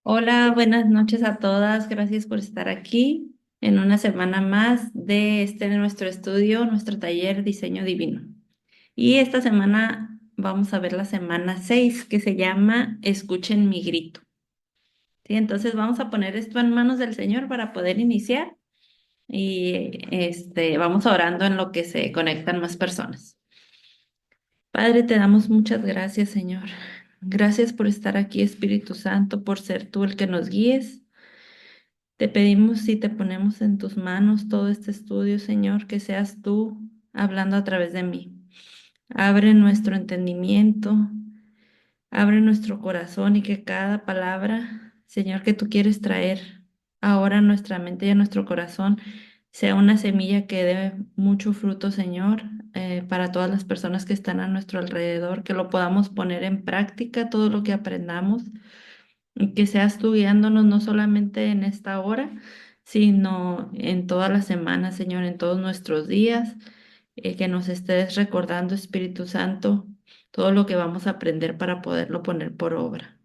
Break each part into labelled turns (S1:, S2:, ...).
S1: Hola, buenas noches a todas. Gracias por estar aquí en una semana más de nuestro estudio, nuestro taller Diseño Divino. Y esta semana vamos a ver la semana 6 que se llama Escuchen mi grito. ¿Sí? Entonces vamos a poner esto en manos del Señor para poder iniciar y vamos orando en lo que se conectan más personas. Padre, te damos muchas gracias, Señor. Gracias por estar aquí, Espíritu Santo, por ser tú el que nos guíes. Te pedimos y te ponemos en tus manos todo este estudio, Señor, que seas tú hablando a través de mí. Abre nuestro entendimiento, abre nuestro corazón y que cada palabra, Señor, que tú quieres traer ahora a nuestra mente y a nuestro corazón, sea una semilla que dé mucho fruto, Señor, para todas las personas que están a nuestro alrededor, que lo podamos poner en práctica todo lo que aprendamos y que seas tú guiándonos no solamente en esta hora, sino en todas las semanas, Señor, en todos nuestros días, que nos estés recordando, Espíritu Santo, todo lo que vamos a aprender para poderlo poner por obra.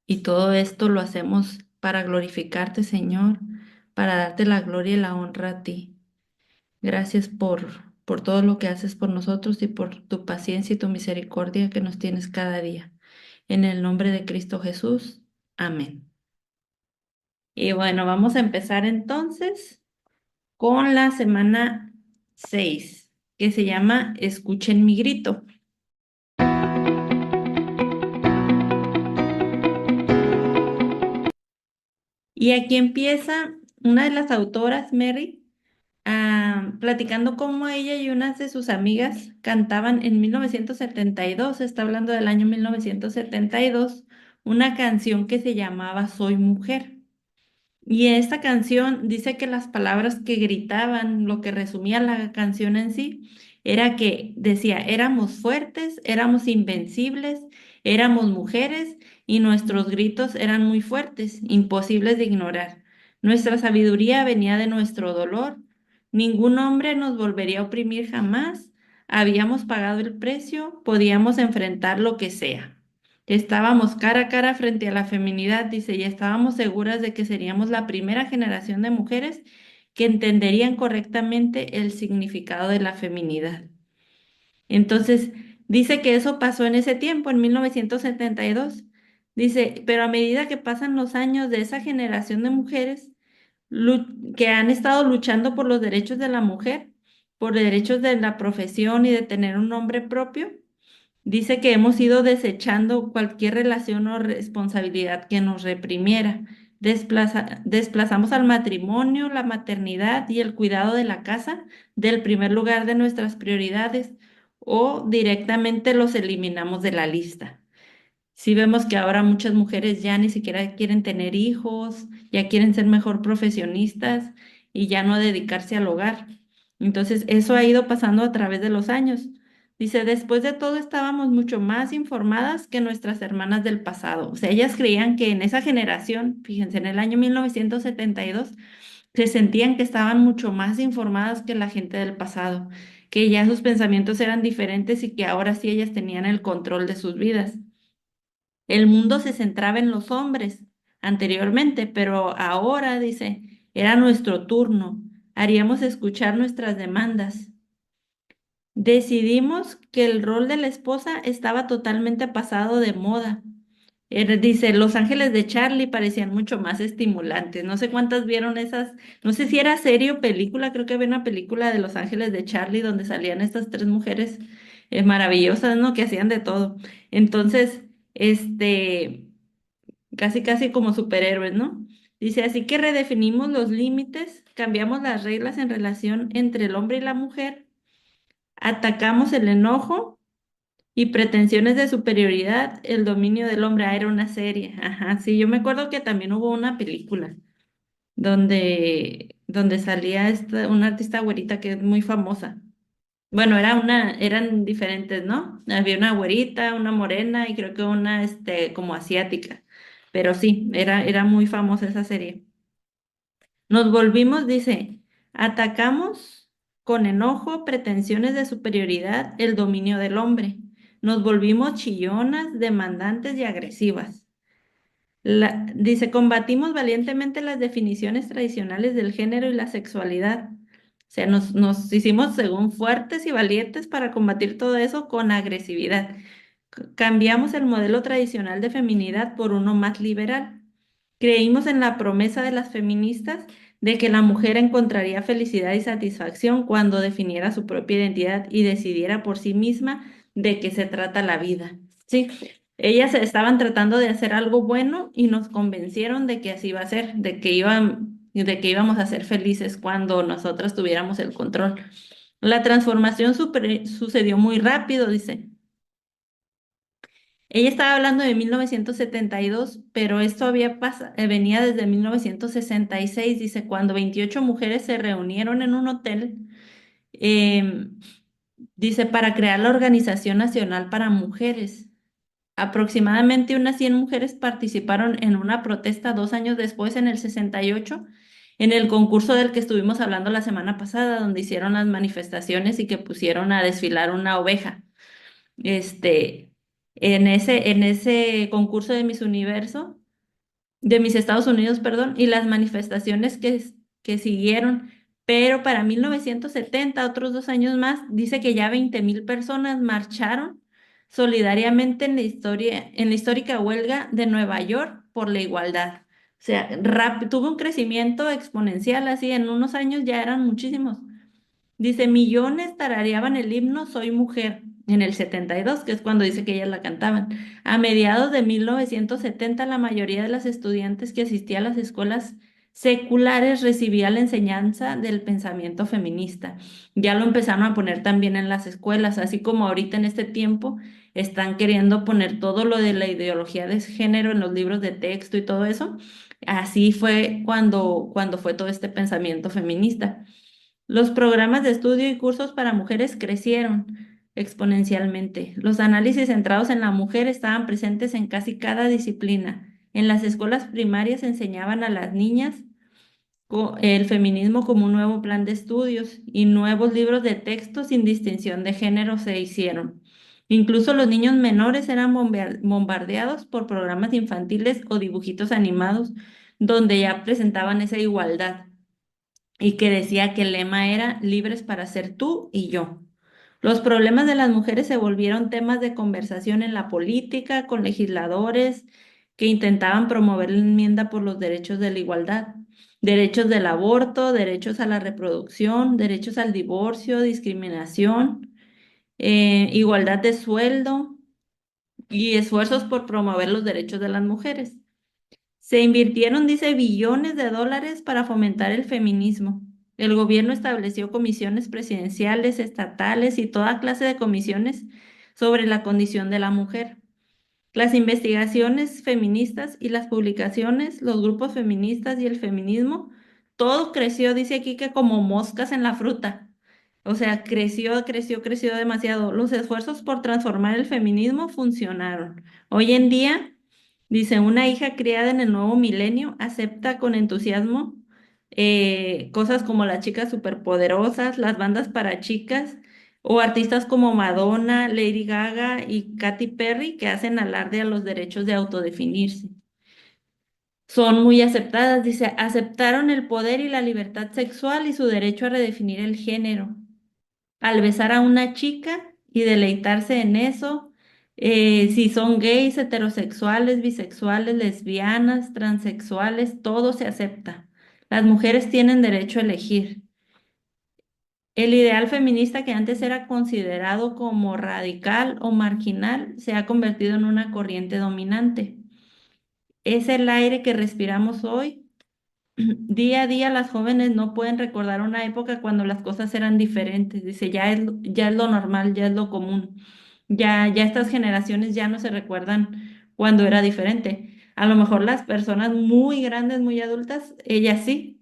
S1: Y todo esto lo hacemos para glorificarte, Señor, para darte la gloria y la honra a ti. Gracias por todo lo que haces por nosotros y por tu paciencia y tu misericordia que nos tienes cada día. En el nombre de Cristo Jesús. Amén. Y bueno, vamos a empezar entonces con la semana 6 que se llama Escuchen mi grito. Y aquí empieza una de las autoras, Mary, platicando cómo ella y unas de sus amigas cantaban en 1972, está hablando del año 1972, una canción que se llamaba Soy Mujer. Y esta canción dice que las palabras que gritaban, lo que resumía la canción en sí, era que decía, éramos fuertes, éramos invencibles, éramos mujeres y nuestros gritos eran muy fuertes, imposibles de ignorar. Nuestra sabiduría venía de nuestro dolor. Ningún hombre nos volvería a oprimir jamás. Habíamos pagado el precio, podíamos enfrentar lo que sea. Estábamos cara a cara frente a la feminidad, dice, y estábamos seguras de que seríamos la primera generación de mujeres que entenderían correctamente el significado de la feminidad. Entonces, dice que eso pasó en ese tiempo, en 1972. Dice, pero a medida que pasan los años de esa generación de mujeres que han estado luchando por los derechos de la mujer, por derechos de la profesión y de tener un nombre propio, dice que hemos ido desechando cualquier relación o responsabilidad que nos reprimiera. Desplazamos al matrimonio, la maternidad y el cuidado de la casa del primer lugar de nuestras prioridades o directamente los eliminamos de la lista. Sí vemos que ahora muchas mujeres ya ni siquiera quieren tener hijos, ya quieren ser mejor profesionistas y ya no dedicarse al hogar. Entonces, eso ha ido pasando a través de los años. Dice, después de todo estábamos mucho más informadas que nuestras hermanas del pasado. O sea, ellas creían que en esa generación, fíjense, en el año 1972, se sentían que estaban mucho más informadas que la gente del pasado, que ya sus pensamientos eran diferentes y que ahora sí ellas tenían el control de sus vidas. El mundo se centraba en los hombres anteriormente, pero ahora, dice, era nuestro turno. Haríamos escuchar nuestras demandas. Decidimos que el rol de la esposa estaba totalmente pasado de moda. Dice, Los Ángeles de Charlie parecían mucho más estimulantes. No sé cuántas vieron esas, no sé si era serie o película, creo que había una película de Los Ángeles de Charlie donde salían estas tres mujeres maravillosas, ¿no? Que hacían de todo. Entonces, casi casi como superhéroes, ¿no? Dice, así que redefinimos los límites, cambiamos las reglas en relación entre el hombre y la mujer, atacamos el enojo y pretensiones de superioridad, el dominio del hombre. Ah, era una serie. Ajá, sí, yo me acuerdo que también hubo una película donde salía una artista güerita que es muy famosa. Bueno, eran diferentes, ¿no? Había una güerita, una morena y creo que una, como asiática. Pero sí, era muy famosa esa serie. Nos volvimos, dice, atacamos con enojo, pretensiones de superioridad, el dominio del hombre. Nos volvimos chillonas, demandantes y agresivas. Dice, combatimos valientemente las definiciones tradicionales del género y la sexualidad. O sea, nos hicimos según fuertes y valientes para combatir todo eso con agresividad. Cambiamos el modelo tradicional de feminidad por uno más liberal. Creímos en la promesa de las feministas de que la mujer encontraría felicidad y satisfacción cuando definiera su propia identidad y decidiera por sí misma de qué se trata la vida. Sí, ellas estaban tratando de hacer algo bueno y nos convencieron de que así iba a ser, de que íbamos a ser felices cuando nosotras tuviéramos el control. La transformación sucedió muy rápido, dice. Ella estaba hablando de 1972, pero esto venía desde 1966, dice, cuando 28 mujeres se reunieron en un hotel, em, dice, para crear la Organización Nacional para Mujeres. Aproximadamente unas 100 mujeres participaron en una protesta 2 años después, en el 68, en el concurso del que estuvimos hablando la semana pasada, donde hicieron las manifestaciones y que pusieron a desfilar una oveja. Este, en ese concurso de Miss Universo, de mis Estados Unidos, perdón, y las manifestaciones que siguieron. Pero para 1970, otros 2 años más, dice que ya 20.000 personas marcharon solidariamente en la histórica huelga de Nueva York por la igualdad. O sea, tuvo un crecimiento exponencial, así en unos años ya eran muchísimos. Dice, millones tarareaban el himno Soy Mujer en el 72, que es cuando dice que ellas la cantaban. A mediados de 1970, la mayoría de las estudiantes que asistían a las escuelas seculares recibía la enseñanza del pensamiento feminista. Ya lo empezaron a poner también en las escuelas, así como ahorita en este tiempo están queriendo poner todo lo de la ideología de género en los libros de texto y todo eso. Así fue cuando fue todo este pensamiento feminista. Los programas de estudio y cursos para mujeres crecieron exponencialmente. Los análisis centrados en la mujer estaban presentes en casi cada disciplina. En las escuelas primarias enseñaban a las niñas el feminismo como un nuevo plan de estudios y nuevos libros de texto sin distinción de género se hicieron. Incluso los niños menores eran bombardeados por programas infantiles o dibujitos animados donde ya presentaban esa igualdad y que decía que el lema era libres para ser tú y yo. Los problemas de las mujeres se volvieron temas de conversación en la política, con legisladores que intentaban promover la enmienda por los derechos de la igualdad, derechos del aborto, derechos a la reproducción, derechos al divorcio, discriminación, igualdad de sueldo y esfuerzos por promover los derechos de las mujeres. Se invirtieron, dice, billones de dólares para fomentar el feminismo. El gobierno estableció comisiones presidenciales, estatales y toda clase de comisiones sobre la condición de la mujer. Las investigaciones feministas y las publicaciones, los grupos feministas y el feminismo, todo creció, dice aquí que como moscas en la fruta. O sea, creció, creció, creció demasiado. Los esfuerzos por transformar el feminismo funcionaron. Hoy en día, dice, una hija criada en el nuevo milenio acepta con entusiasmo cosas como las chicas superpoderosas, las bandas para chicas o artistas como Madonna, Lady Gaga y Katy Perry que hacen alarde a los derechos de autodefinirse. Son muy aceptadas, dice, aceptaron el poder y la libertad sexual y su derecho a redefinir el género. Al besar a una chica y deleitarse en eso, si son gays, heterosexuales, bisexuales, lesbianas, transexuales, todo se acepta. Las mujeres tienen derecho a elegir. El ideal feminista que antes era considerado como radical o marginal se ha convertido en una corriente dominante. Es el aire que respiramos hoy. Día a día las jóvenes no pueden recordar una época cuando las cosas eran diferentes. Dice, ya es lo normal, ya es lo común. Ya estas generaciones ya no se recuerdan cuando era diferente. A lo mejor las personas muy grandes, muy adultas, ellas sí,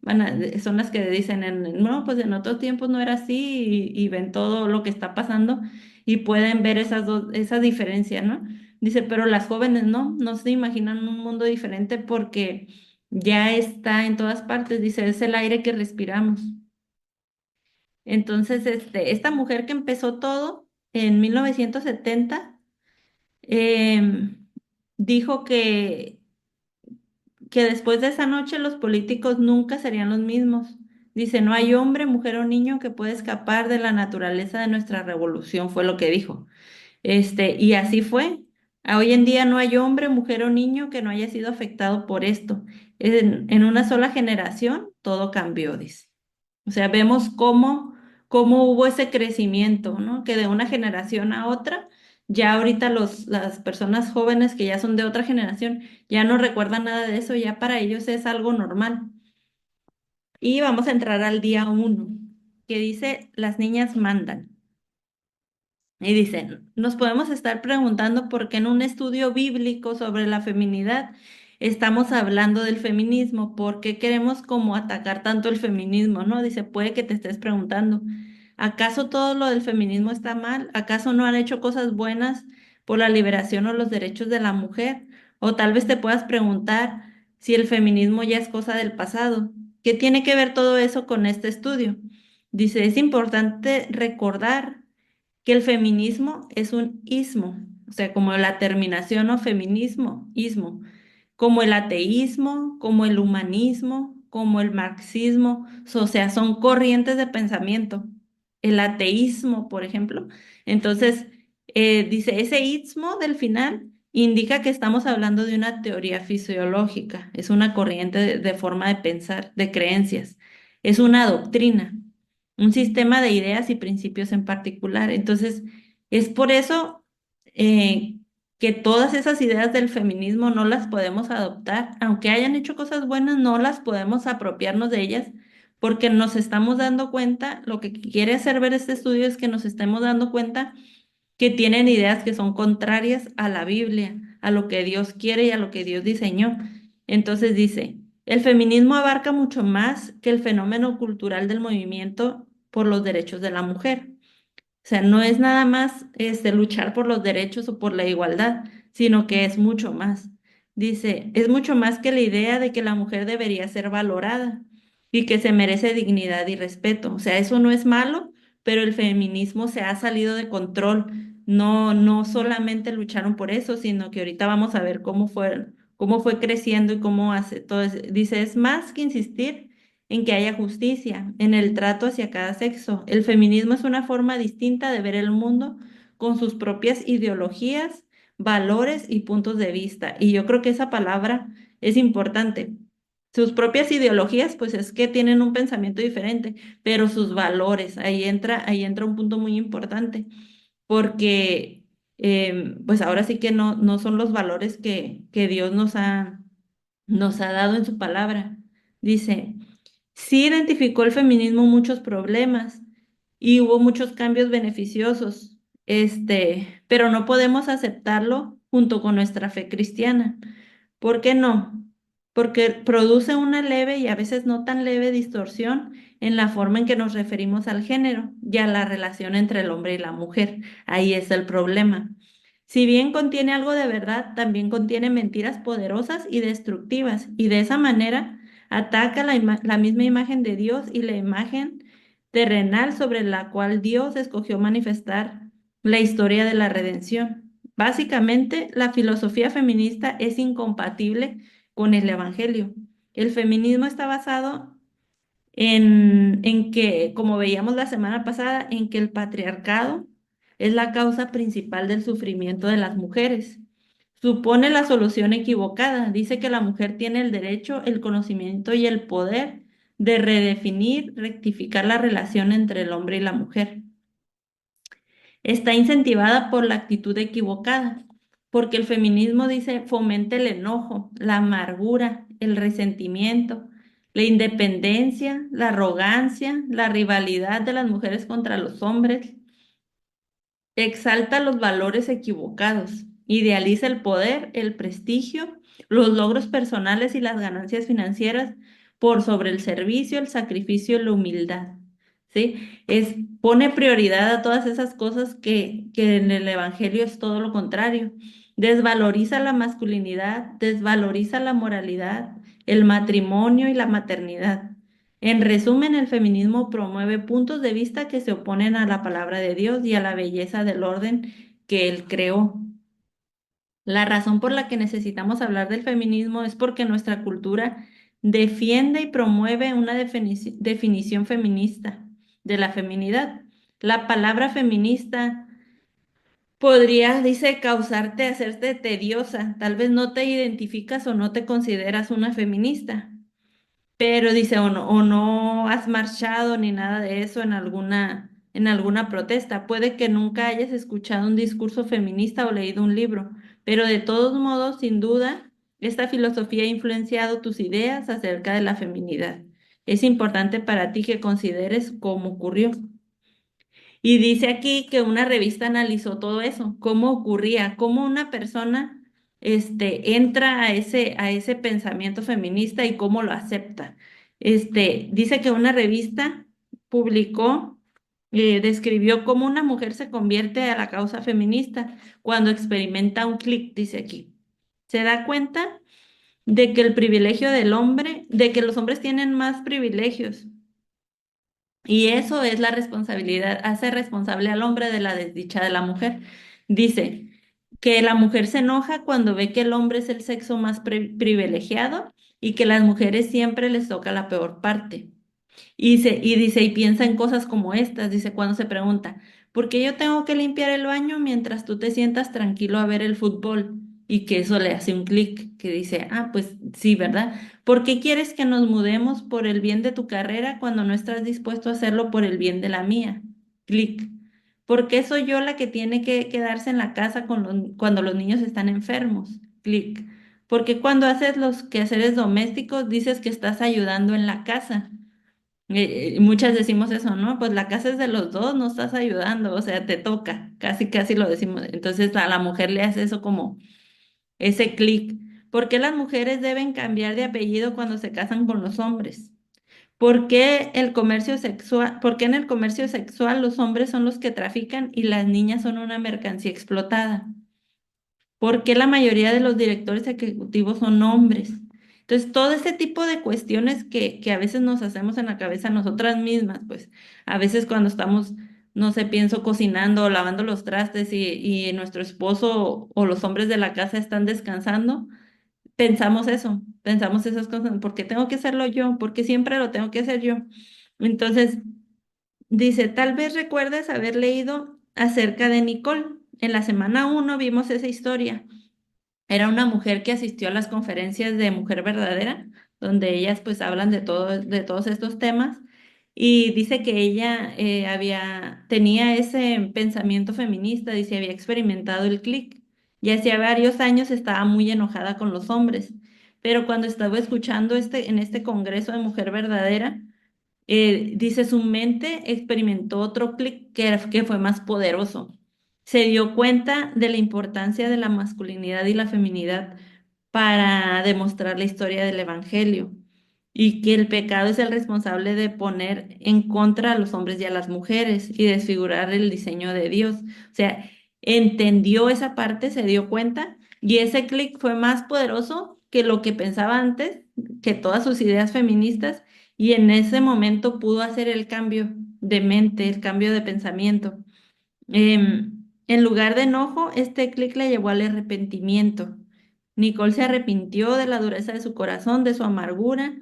S1: son las que dicen, no, pues en otros tiempos no era así y ven todo lo que está pasando y pueden ver esa diferencia, ¿no? Dice, pero las jóvenes no se imaginan un mundo diferente porque ya está en todas partes, dice, es el aire que respiramos. Entonces, esta mujer que empezó todo en 1970, em, dijo que después de esa noche los políticos nunca serían los mismos. Dice, no hay hombre, mujer o niño que pueda escapar de la naturaleza de nuestra revolución, fue lo que dijo. Y así fue. Hoy en día no hay hombre, mujer o niño que no haya sido afectado por esto. En una sola generación todo cambió, dice. O sea, vemos cómo hubo ese crecimiento, ¿no? Que de una generación a otra, ya ahorita las personas jóvenes que ya son de otra generación ya no recuerdan nada de eso, ya para ellos es algo normal. Y vamos a entrar al día 1, que dice, las niñas mandan. Y dicen, nos podemos estar preguntando por qué en un estudio bíblico sobre la feminidad estamos hablando del feminismo, por qué queremos como atacar tanto el feminismo, ¿no? Dice, puede que te estés preguntando, ¿acaso todo lo del feminismo está mal? ¿Acaso no han hecho cosas buenas por la liberación o los derechos de la mujer? O tal vez te puedas preguntar si el feminismo ya es cosa del pasado. ¿Qué tiene que ver todo eso con este estudio? Dice, es importante recordar que el feminismo es un ismo, o sea, como la terminación o feminismo, ismo, como el ateísmo, como el humanismo, como el marxismo, o sea, son corrientes de pensamiento. El ateísmo, por ejemplo. Entonces, dice, ese ismo del final indica que estamos hablando de una teoría fisiológica, es una corriente de forma de pensar, de creencias, es una doctrina, un sistema de ideas y principios en particular. Entonces, es por eso que todas esas ideas del feminismo no las podemos adoptar, aunque hayan hecho cosas buenas, no las podemos apropiarnos de ellas, porque nos estamos dando cuenta, lo que quiere hacer ver este estudio es que nos estemos dando cuenta que tienen ideas que son contrarias a la Biblia, a lo que Dios quiere y a lo que Dios diseñó. Entonces dice, el feminismo abarca mucho más que el fenómeno cultural del movimiento por los derechos de la mujer. O sea, no es nada más luchar por los derechos o por la igualdad, sino que es mucho más. Dice, es mucho más que la idea de que la mujer debería ser valorada y que se merece dignidad y respeto. O sea, eso no es malo, pero el feminismo se ha salido de control. No, no solamente lucharon por eso, sino que ahorita vamos a ver cómo fue creciendo y cómo hace todo eso. Dice, es más que insistir en que haya justicia en el trato hacia cada sexo. El feminismo es una forma distinta de ver el mundo con sus propias ideologías, valores y puntos de vista. Y yo creo que esa palabra es importante. Sus propias ideologías, pues es que tienen un pensamiento diferente, pero sus valores, ahí entra un punto muy importante, porque pues ahora sí que no, no son los valores que Dios nos ha dado en su palabra. Dice, sí identificó el feminismo muchos problemas y hubo muchos cambios beneficiosos, pero no podemos aceptarlo junto con nuestra fe cristiana. ¿Por qué no? Porque produce una leve y a veces no tan leve distorsión en la forma en que nos referimos al género y a la relación entre el hombre y la mujer. Ahí es el problema. Si bien contiene algo de verdad, también contiene mentiras poderosas y destructivas, y de esa manera ataca la misma imagen de Dios y la imagen terrenal sobre la cual Dios escogió manifestar la historia de la redención. Básicamente, la filosofía feminista es incompatible con el Evangelio. El feminismo está basado en que, como veíamos la semana pasada, en que el patriarcado es la causa principal del sufrimiento de las mujeres. Supone la solución equivocada. Dice que la mujer tiene el derecho, el conocimiento y el poder de redefinir, rectificar la relación entre el hombre y la mujer. Está incentivada por la actitud equivocada, porque el feminismo dice fomenta el enojo, la amargura, el resentimiento, la independencia, la arrogancia, la rivalidad de las mujeres contra los hombres, exalta los valores equivocados, idealiza el poder, el prestigio, los logros personales y las ganancias financieras por sobre el servicio, el sacrificio y la humildad. ¿Sí? Pone prioridad a todas esas cosas que en el Evangelio es todo lo contrario. Desvaloriza la masculinidad, desvaloriza la moralidad, el matrimonio y la maternidad. En resumen, el feminismo promueve puntos de vista que se oponen a la palabra de Dios y a la belleza del orden que Él creó. La razón por la que necesitamos hablar del feminismo es porque nuestra cultura defiende y promueve una definición feminista de la feminidad. La palabra feminista podría, dice, causarte, hacerte tediosa. Tal vez no te identificas o no te consideras una feminista, pero dice, o no has marchado ni nada de eso en alguna protesta. Puede que nunca hayas escuchado un discurso feminista o leído un libro, pero de todos modos, sin duda, esta filosofía ha influenciado tus ideas acerca de la feminidad. Es importante para ti que consideres cómo ocurrió. Y dice aquí que una revista analizó todo eso, cómo ocurría, cómo una persona entra a ese pensamiento feminista y cómo lo acepta. Dice que una revista publicó, describió cómo una mujer se convierte a la causa feminista cuando experimenta un clic, dice aquí. Se da cuenta de que el privilegio del hombre, de que los hombres tienen más privilegios y eso es la responsabilidad, hace responsable al hombre de la desdicha de la mujer. Dice que la mujer se enoja cuando ve que el hombre es el sexo más privilegiado y que las mujeres siempre les toca la peor parte. Y dice, y piensa en cosas como estas, dice cuando se pregunta, ¿por qué yo tengo que limpiar el baño mientras tú te sientas tranquilo a ver el fútbol? Y que eso le hace un clic, que dice, ah, pues sí, ¿verdad? ¿Por qué quieres que nos mudemos por el bien de tu carrera cuando no estás dispuesto a hacerlo por el bien de la mía? Clic. ¿Por qué soy yo la que tiene que quedarse en la casa cuando los niños están enfermos? Clic. Porque cuando haces los quehaceres domésticos dices que estás ayudando en la casa. Muchas decimos eso, ¿no? Pues la casa es de los dos, no estás ayudando, o sea, te toca, casi, casi lo decimos. Entonces a la mujer le hace eso como ese clic. ¿Por qué las mujeres deben cambiar de apellido cuando se casan con los hombres? ¿Por qué en el comercio sexual los hombres son los que trafican y las niñas son una mercancía explotada? ¿Por qué la mayoría de los directores ejecutivos son hombres? Entonces, todo ese tipo de cuestiones que a veces nos hacemos en la cabeza nosotras mismas, pues a veces cuando estamos, no sé, pienso cocinando o lavando los trastes y nuestro esposo o los hombres de la casa están descansando, pensamos esas cosas, ¿por qué tengo que hacerlo yo? ¿Por qué siempre lo tengo que hacer yo? Entonces, dice, tal vez recuerdes haber leído acerca de Nicole. En la semana uno vimos esa historia. Era una mujer que asistió a las conferencias de Mujer Verdadera, donde ellas pues hablan de todos estos temas, y dice que ella tenía ese pensamiento feminista, dice, había experimentado el clic, y hacía varios años estaba muy enojada con los hombres, pero cuando estaba escuchando en este congreso de Mujer Verdadera, dice, su mente experimentó otro clic que fue más poderoso. Se dio cuenta de la importancia de la masculinidad y la feminidad para demostrar la historia del Evangelio y que el pecado es el responsable de poner en contra a los hombres y a las mujeres y desfigurar el diseño de Dios. O sea, entendió esa parte, se dio cuenta y ese clic fue más poderoso que lo que pensaba antes, que todas sus ideas feministas, y en ese momento pudo hacer el cambio de mente, el cambio de pensamiento. En lugar de enojo, este clic le llevó al arrepentimiento. Nicole se arrepintió de la dureza de su corazón, de su amargura,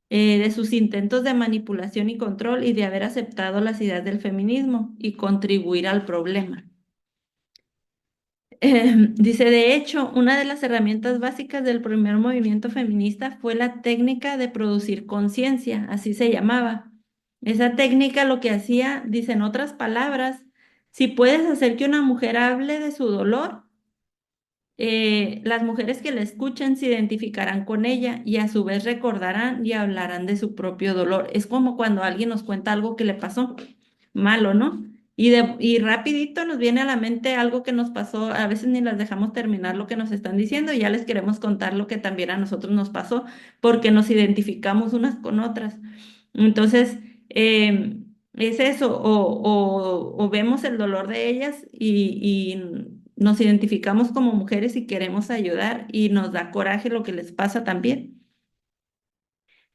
S1: de sus intentos de manipulación y control y de haber aceptado las ideas del feminismo y contribuir al problema. Dice, de hecho, una de las herramientas básicas del primer movimiento feminista fue la técnica de producir conciencia, así se llamaba. Esa técnica lo que hacía, dice en otras palabras, si puedes hacer que una mujer hable de su dolor, las mujeres que la escuchen se identificarán con ella y a su vez recordarán y hablarán de su propio dolor. Es como cuando alguien nos cuenta algo que le pasó malo, ¿no? Y rapidito nos viene a la mente algo que nos pasó, a veces ni las dejamos terminar lo que nos están diciendo y ya les queremos contar lo que también a nosotros nos pasó porque nos identificamos unas con otras. Entonces, es eso, o vemos el dolor de ellas y nos identificamos como mujeres y queremos ayudar y nos da coraje lo que les pasa también.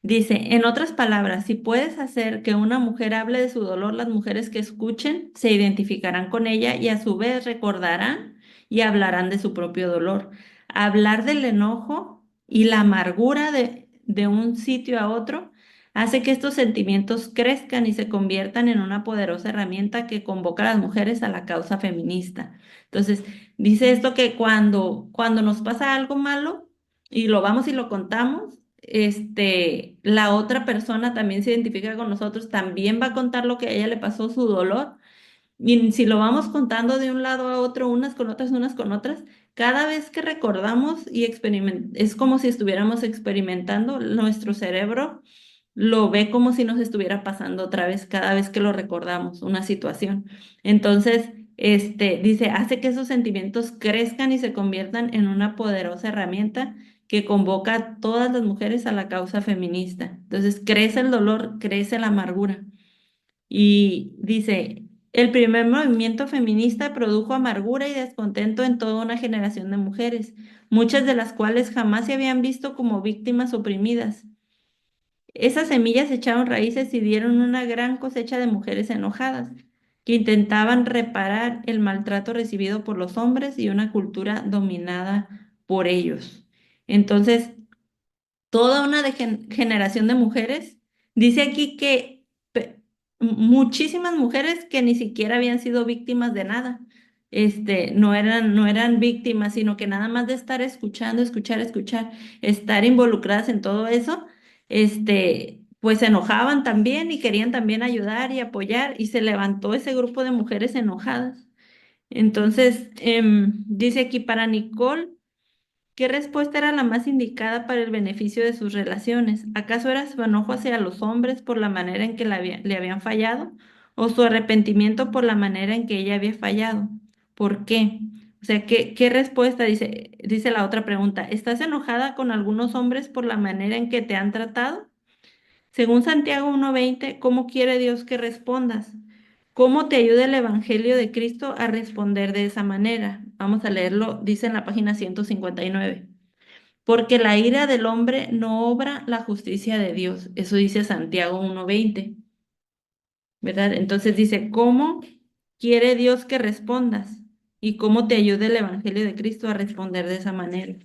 S1: Dice, en otras palabras, si puedes hacer que una mujer hable de su dolor, las mujeres que escuchen se identificarán con ella y a su vez recordarán y hablarán de su propio dolor. Hablar del enojo y la amargura de un sitio a otro hace que estos sentimientos crezcan y se conviertan en una poderosa herramienta que convoca a las mujeres a la causa feminista. Entonces, dice esto que cuando nos pasa algo malo y lo vamos y lo contamos, la otra persona también se identifica con nosotros, también va a contar lo que a ella le pasó, su dolor, y si lo vamos contando de un lado a otro, unas con otras, cada vez que recordamos y es como si estuviéramos experimentando, nuestro cerebro lo ve como si nos estuviera pasando otra vez cada vez que lo recordamos, una situación. Entonces, dice, hace que esos sentimientos crezcan y se conviertan en una poderosa herramienta que convoca a todas las mujeres a la causa feminista. Entonces, crece el dolor, crece la amargura. Y dice, el primer movimiento feminista produjo amargura y descontento en toda una generación de mujeres, muchas de las cuales jamás se habían visto como víctimas oprimidas. Esas semillas echaron raíces y dieron una gran cosecha de mujeres enojadas, que intentaban reparar el maltrato recibido por los hombres y una cultura dominada por ellos. Entonces, toda una generación de mujeres. Dice aquí que muchísimas mujeres que ni siquiera habían sido víctimas de nada, no eran víctimas, sino que nada más de estar escuchando, escuchar, estar involucradas en todo eso, pues se enojaban también y querían también ayudar y apoyar y se levantó ese grupo de mujeres enojadas. Entonces, dice aquí para Nicole. ¿Qué respuesta era la más indicada para el beneficio de sus relaciones? ¿Acaso era su enojo hacia los hombres por la manera en que le habían fallado? ¿O su arrepentimiento por la manera en que ella había fallado? ¿Por qué? O sea, ¿qué respuesta? Dice la otra pregunta. ¿Estás enojada con algunos hombres por la manera en que te han tratado? Según Santiago 1:20, ¿cómo quiere Dios que respondas? ¿Cómo te ayuda el Evangelio de Cristo a responder de esa manera? Vamos a leerlo, dice en la página 159. Porque la ira del hombre no obra la justicia de Dios. Eso dice Santiago 1:20, ¿verdad? Entonces dice, ¿cómo quiere Dios que respondas? ¿Y cómo te ayuda el Evangelio de Cristo a responder de esa manera?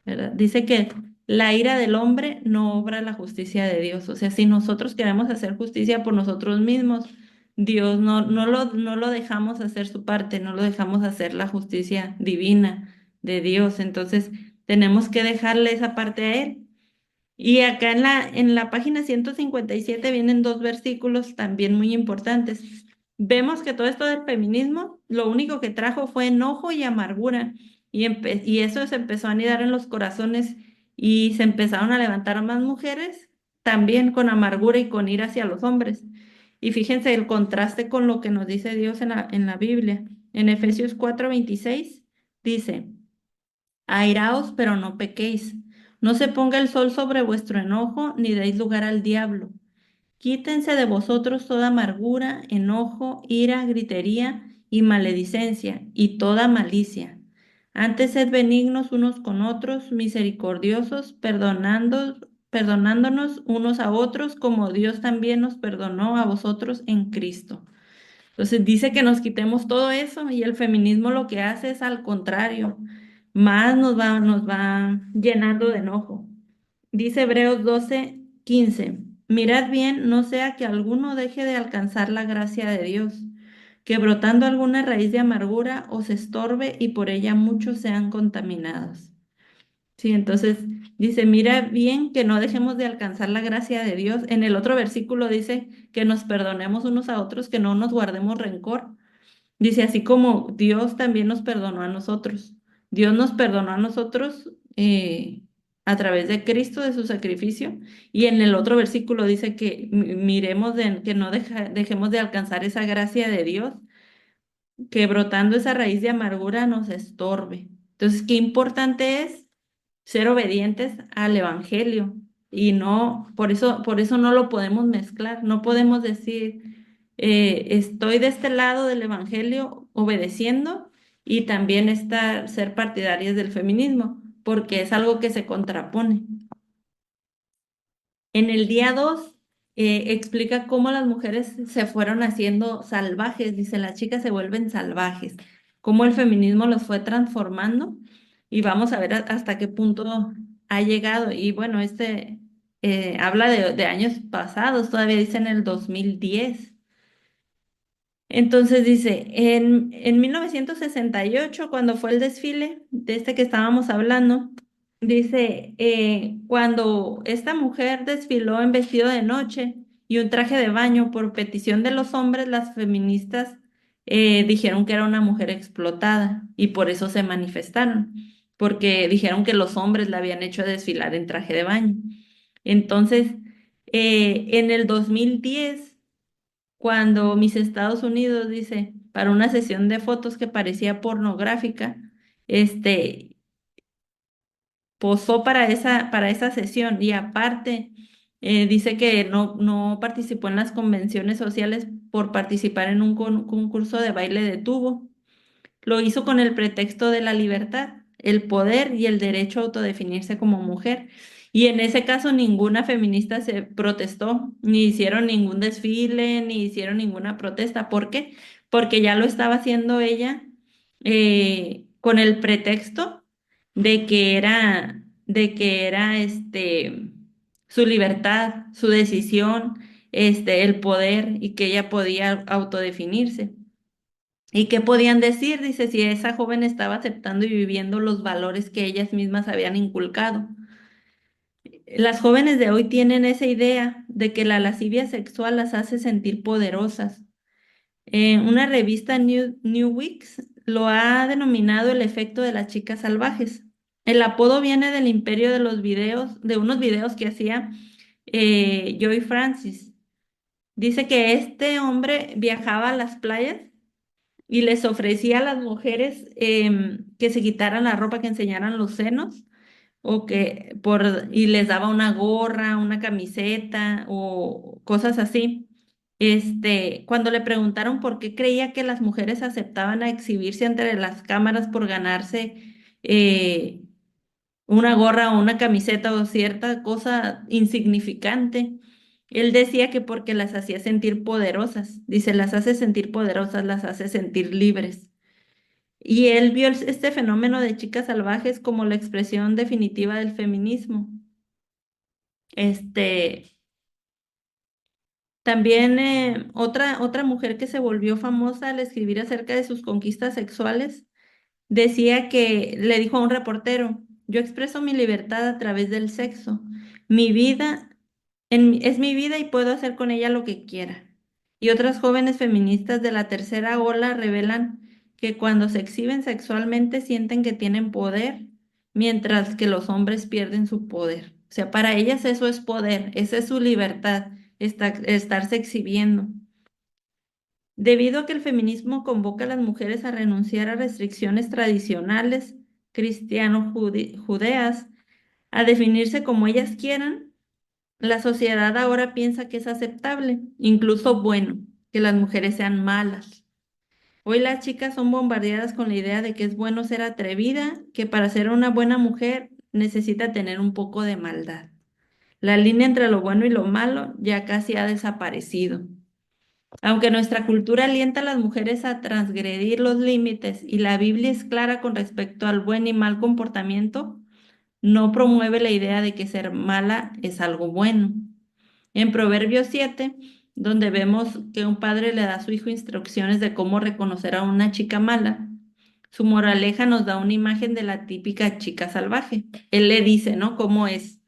S1: ¿Verdad? Dice que la ira del hombre no obra la justicia de Dios. O sea, si nosotros queremos hacer justicia por nosotros mismos, Dios no lo dejamos hacer su parte, no lo dejamos hacer la justicia divina de Dios. Entonces, tenemos que dejarle esa parte a Él. Y acá en la página 157 vienen dos versículos también muy importantes. Vemos que todo esto del feminismo, lo único que trajo fue enojo y amargura. Y eso se empezó a anidar en los corazones y se empezaron a levantar más mujeres también con amargura y con ira hacia los hombres. Y fíjense el contraste con lo que nos dice Dios en la Biblia. En Efesios 4:26 dice. Airaos, pero no pequéis. No se ponga el sol sobre vuestro enojo, ni deis lugar al diablo. Quítense de vosotros toda amargura, enojo, ira, gritería y maledicencia, y toda malicia. Antes sed benignos unos con otros, misericordiosos, perdonándonos unos a otros, como Dios también nos perdonó a vosotros en Cristo. Entonces dice que nos quitemos todo eso y el feminismo lo que hace es al contrario, más nos va llenando de enojo. Dice Hebreos 12:15, mirad bien, no sea que alguno deje de alcanzar la gracia de Dios, que brotando alguna raíz de amargura os estorbe y por ella muchos sean contaminados. Sí, entonces dice, mira bien que no dejemos de alcanzar la gracia de Dios. En el otro versículo dice que nos perdonemos unos a otros, que no nos guardemos rencor. Dice, así como Dios también nos perdonó a nosotros. Dios nos perdonó a nosotros a través de Cristo, de su sacrificio. Y en el otro versículo dice que miremos que no dejemos de alcanzar esa gracia de Dios, que brotando esa raíz de amargura nos estorbe. Entonces, qué importante es ser obedientes al evangelio y no, por eso no lo podemos mezclar, no podemos decir, estoy de este lado del evangelio obedeciendo y también ser partidarias del feminismo, porque es algo que se contrapone. En el día 2 explica cómo las mujeres se fueron haciendo salvajes, dice, las chicas se vuelven salvajes, cómo el feminismo los fue transformando y vamos a ver hasta qué punto ha llegado. Y bueno, habla de años pasados, todavía dice en el 2010. Entonces dice, en 1968, cuando fue el desfile de este que estábamos hablando, dice, cuando esta mujer desfiló en vestido de noche y un traje de baño por petición de los hombres, las feministas dijeron que era una mujer explotada y por eso se manifestaron, porque dijeron que los hombres la habían hecho desfilar en traje de baño. Entonces, en el 2010 cuando mis Estados Unidos dice, para una sesión de fotos que parecía pornográfica, este, posó para esa sesión y aparte dice que no participó en las convenciones sociales por participar en un concurso de baile de tubo. Lo hizo con el pretexto de la libertad, el poder y el derecho a autodefinirse como mujer. Y en ese caso ninguna feminista se protestó, ni hicieron ningún desfile, ni hicieron ninguna protesta. ¿Por qué? Porque ya lo estaba haciendo ella con el pretexto de que era su libertad, su decisión, el poder y que ella podía autodefinirse. ¿Y qué podían decir? Dice, si esa joven estaba aceptando y viviendo los valores que ellas mismas habían inculcado. Las jóvenes de hoy tienen esa idea de que la lascivia sexual las hace sentir poderosas. Una revista New Weeks lo ha denominado el efecto de las chicas salvajes. El apodo viene del imperio de los videos, de unos videos que hacía Joy Francis. Dice que este hombre viajaba a las playas y les ofrecía a las mujeres que se quitaran la ropa, que enseñaran los senos, y les daba una gorra, una camiseta o cosas así. Cuando le preguntaron por qué creía que las mujeres aceptaban a exhibirse ante las cámaras por ganarse eh, una gorra o una camiseta o cierta cosa insignificante. Él decía que porque las hacía sentir poderosas, dice, las hace sentir poderosas, las hace sentir libres. Y él vio este fenómeno de chicas salvajes como la expresión definitiva del feminismo. Este, también otra mujer que se volvió famosa al escribir acerca de sus conquistas sexuales decía que le dijo a un reportero, yo expreso mi libertad a través del sexo. Mi vida es mi vida y puedo hacer con ella lo que quiera. Y otras jóvenes feministas de la tercera ola revelan que cuando se exhiben sexualmente sienten que tienen poder, mientras que los hombres pierden su poder. O sea, para ellas eso es poder, esa es su libertad, estarse exhibiendo. Debido a que el feminismo convoca a las mujeres a renunciar a restricciones tradicionales cristiano-judeas, a definirse como ellas quieran, la sociedad ahora piensa que es aceptable, incluso bueno, que las mujeres sean malas. Hoy las chicas son bombardeadas con la idea de que es bueno ser atrevida, que para ser una buena mujer necesita tener un poco de maldad. La línea entre lo bueno y lo malo ya casi ha desaparecido. Aunque nuestra cultura alienta a las mujeres a transgredir los límites y la Biblia es clara con respecto al buen y mal comportamiento, no promueve la idea de que ser mala es algo bueno. En Proverbios 7, donde vemos que un padre le da a su hijo instrucciones de cómo reconocer a una chica mala, su moraleja nos da una imagen de la típica chica salvaje. Él le dice, ¿no? Cómo es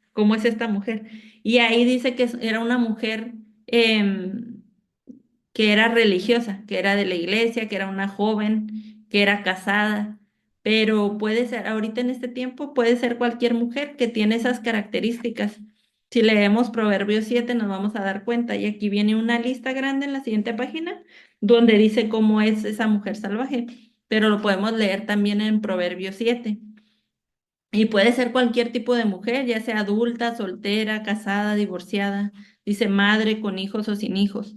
S1: esta mujer. Y ahí dice que era una mujer que era religiosa, que era de la iglesia, que era una joven, que era casada, pero puede ser, ahorita en este tiempo, puede ser cualquier mujer que tiene esas características. Si leemos Proverbios 7 nos vamos a dar cuenta y aquí viene una lista grande en la siguiente página donde dice cómo es esa mujer salvaje, pero lo podemos leer también en Proverbios 7. Y puede ser cualquier tipo de mujer, ya sea adulta, soltera, casada, divorciada, dice madre, con hijos o sin hijos.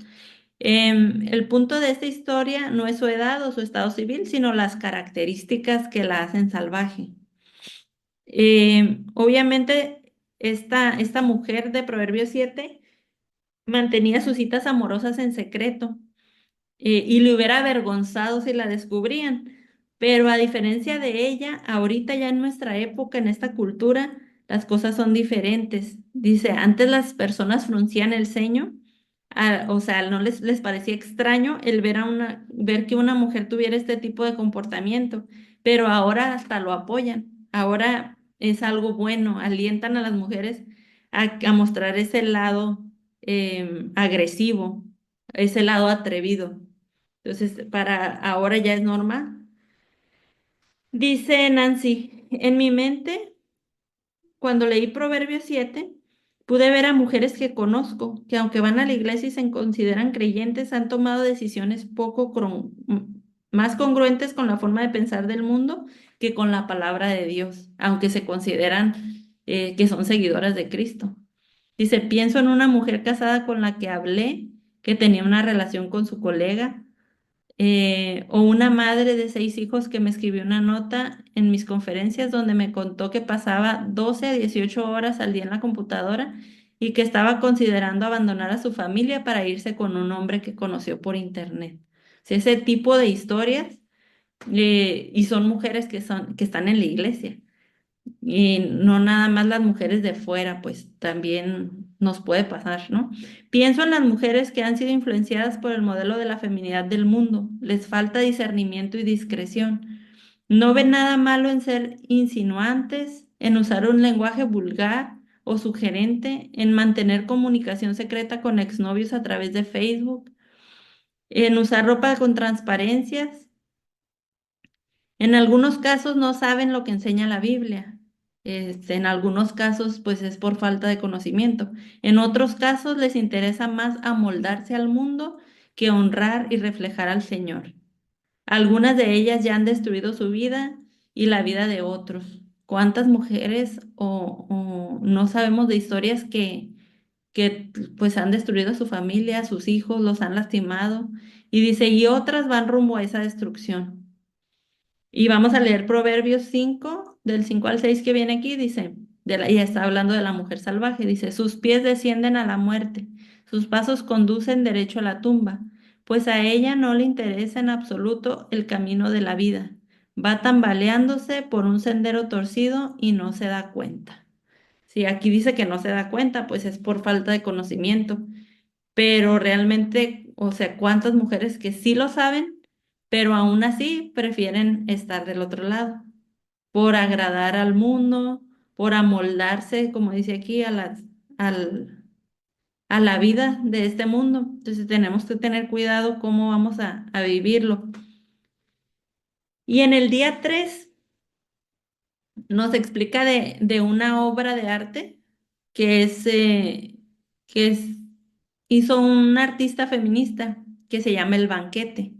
S1: El punto de esta historia no es su edad o su estado civil, sino las características que la hacen salvaje. Obviamente, esta mujer de Proverbios 7 mantenía sus citas amorosas en secreto y le hubiera avergonzado si la descubrían. Pero a diferencia de ella, ahorita ya en nuestra época, en esta cultura, las cosas son diferentes. Dice, antes las personas fruncían el ceño, o sea, no les parecía extraño el ver que una mujer tuviera este tipo de comportamiento, pero ahora hasta lo apoyan. Ahora es algo bueno, alientan a las mujeres a mostrar ese lado agresivo, ese lado atrevido. Entonces, para ahora ya es normal. Dice Nancy, en mi mente, cuando leí Proverbios 7, pude ver a mujeres que conozco, que aunque van a la iglesia y se consideran creyentes, han tomado decisiones más congruentes con la forma de pensar del mundo que con la palabra de Dios, aunque se consideran que son seguidoras de Cristo. Dice, pienso en una mujer casada con la que hablé, que tenía una relación con su colega o una madre de 6 hijos que me escribió una nota en mis conferencias donde me contó que pasaba 12 a 18 horas al día en la computadora y que estaba considerando abandonar a su familia para irse con un hombre que conoció por internet. O sea, ese tipo de historias, y son mujeres que están en la iglesia. Y no nada más las mujeres de fuera, pues también nos puede pasar, ¿no? Pienso en las mujeres que han sido influenciadas por el modelo de la feminidad del mundo. Les falta discernimiento y discreción. No ven nada malo en ser insinuantes, en usar un lenguaje vulgar o sugerente, en mantener comunicación secreta con exnovios a través de Facebook, en usar ropa con transparencias. En algunos casos no saben lo que enseña la Biblia. En algunos casos, pues es por falta de conocimiento. En otros casos les interesa más amoldarse al mundo que honrar y reflejar al Señor. Algunas de ellas ya han destruido su vida y la vida de otros. ¿Cuántas mujeres o no sabemos de historias que pues han destruido a su familia, a sus hijos, los han lastimado? Y dice, y otras van rumbo a esa destrucción. Y vamos a leer Proverbios 5 del 5 al 6 que viene aquí, dice, ya está hablando de la mujer salvaje, dice, sus pies descienden a la muerte, sus pasos conducen derecho a la tumba, pues a ella no le interesa en absoluto el camino de la vida, va tambaleándose por un sendero torcido y no se da cuenta. Si aquí dice que no se da cuenta, pues es por falta de conocimiento, pero realmente, o sea, cuántas mujeres que sí lo saben, pero aún así prefieren estar del otro lado, por agradar al mundo, por amoldarse, como dice aquí, al, a la vida de este mundo. Entonces tenemos que tener cuidado cómo vamos a vivirlo. Y en el día 3 nos explica de una obra de arte que que es, hizo un artista feminista que se llama El Banquete.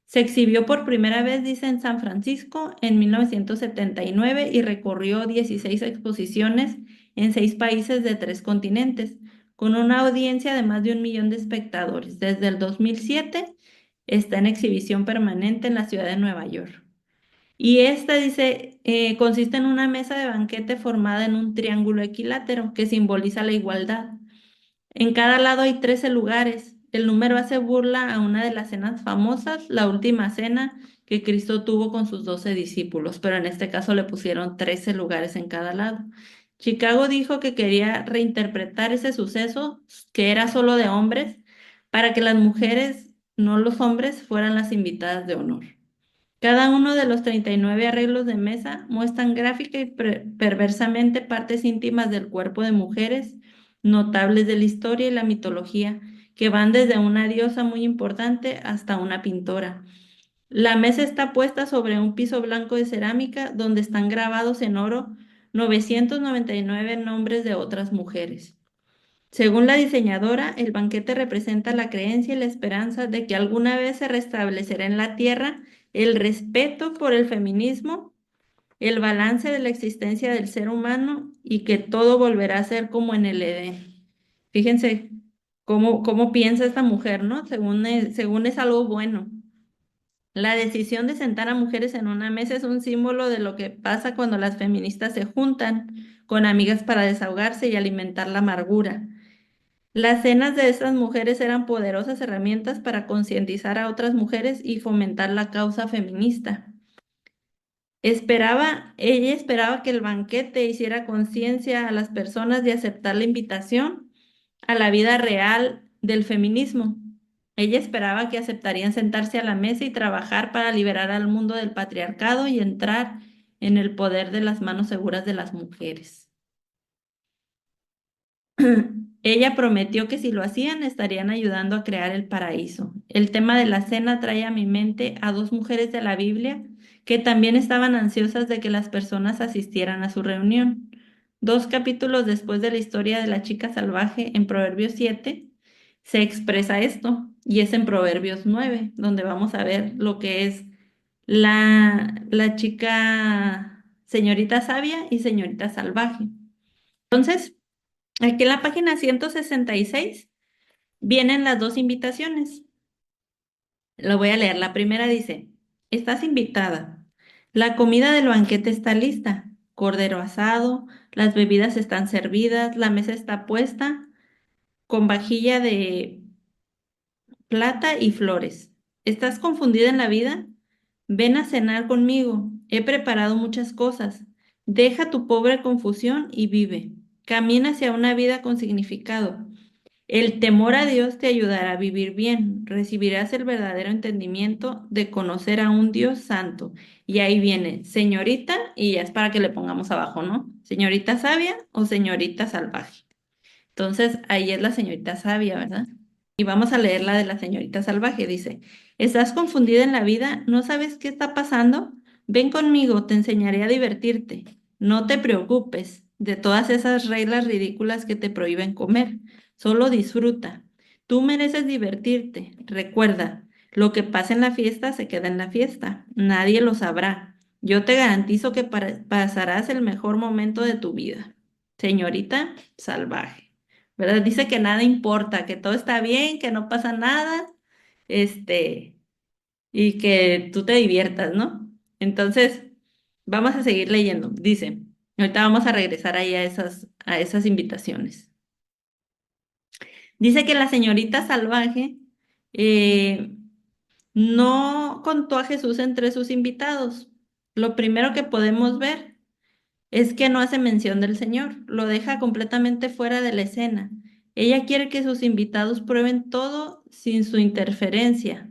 S1: Se exhibió por primera vez, dice, en San Francisco en 1979 y recorrió 16 exposiciones en 6 países de 3 continentes, con una audiencia de más de 1 millón de espectadores. Desde el 2007 está en exhibición permanente en la ciudad de Nueva York. Y esta dice, consiste en una mesa de banquete formada en un triángulo equilátero que simboliza la igualdad. En cada lado hay 13 lugares. El número hace burla a una de las cenas famosas, la última cena que Cristo tuvo con sus 12 discípulos, pero en este caso le pusieron 13 lugares en cada lado. Chicago dijo que quería reinterpretar ese suceso, que era solo de hombres, para que las mujeres, no los hombres, fueran las invitadas de honor. Cada uno de los 39 arreglos de mesa muestran gráfica y perversamente partes íntimas del cuerpo de mujeres notables de la historia y la mitología, que van desde una diosa muy importante hasta una pintora. La mesa está puesta sobre un piso blanco de cerámica donde están grabados en oro 999 nombres de otras mujeres. Según la diseñadora, el banquete representa la creencia y la esperanza de que alguna vez se restablecerá en la tierra el respeto por el feminismo, el balance de la existencia del ser humano y que todo volverá a ser como en el Edén. Fíjense cómo piensa esta mujer, ¿no? Según es algo bueno. La decisión de sentar a mujeres en una mesa es un símbolo de lo que pasa cuando las feministas se juntan con amigas para desahogarse y alimentar la amargura. Las cenas de estas mujeres eran poderosas herramientas para concientizar a otras mujeres y fomentar la causa feminista. Ella esperaba que el banquete hiciera conciencia a las personas de aceptar la invitación a la vida real del feminismo. Ella esperaba que aceptarían sentarse a la mesa y trabajar para liberar al mundo del patriarcado y entrar en el poder de las manos seguras de las mujeres. Ella prometió que si lo hacían estarían ayudando a crear el paraíso. El tema de la cena trae a mi mente a dos mujeres de la Biblia que también estaban ansiosas de que las personas asistieran a su reunión. 2 capítulos después de la historia de la chica salvaje en Proverbios 7, se expresa esto y es en Proverbios 9, donde vamos a ver lo que es la chica señorita sabia y señorita salvaje. Entonces, aquí en la página 166 vienen las dos invitaciones. Lo voy a leer. La primera dice, estás invitada. La comida del banquete está lista. Cordero asado, las bebidas están servidas, la mesa está puesta con vajilla de plata y flores. ¿Estás confundida en la vida? Ven a cenar conmigo. He preparado muchas cosas. Deja tu pobre confusión y vive. Camina hacia una vida con significado. El temor a Dios te ayudará a vivir bien. Recibirás el verdadero entendimiento de conocer a un Dios santo. Y ahí viene, señorita, y ya es para que le pongamos abajo, ¿no? Señorita sabia o señorita salvaje. Entonces, ahí es la señorita sabia, ¿verdad? Y vamos a leer la de la señorita salvaje. Dice, ¿estás confundida en la vida? ¿No sabes qué está pasando? Ven conmigo, te enseñaré a divertirte. No te preocupes de todas esas reglas ridículas que te prohíben comer. Solo disfruta. Tú mereces divertirte. Recuerda, lo que pasa en la fiesta se queda en la fiesta. Nadie lo sabrá. Yo te garantizo que pasarás el mejor momento de tu vida. Señorita salvaje. ¿Verdad? Dice que nada importa, que todo está bien, que no pasa nada, este, y que tú te diviertas, ¿no? Entonces, vamos a seguir leyendo. Dice, ahorita vamos a regresar ahí a esas invitaciones. Dice que la señorita salvaje eh, no contó a Jesús entre sus invitados. Lo primero que podemos ver es que no hace mención del Señor, lo deja completamente fuera de la escena. Ella quiere que sus invitados prueben todo sin su interferencia.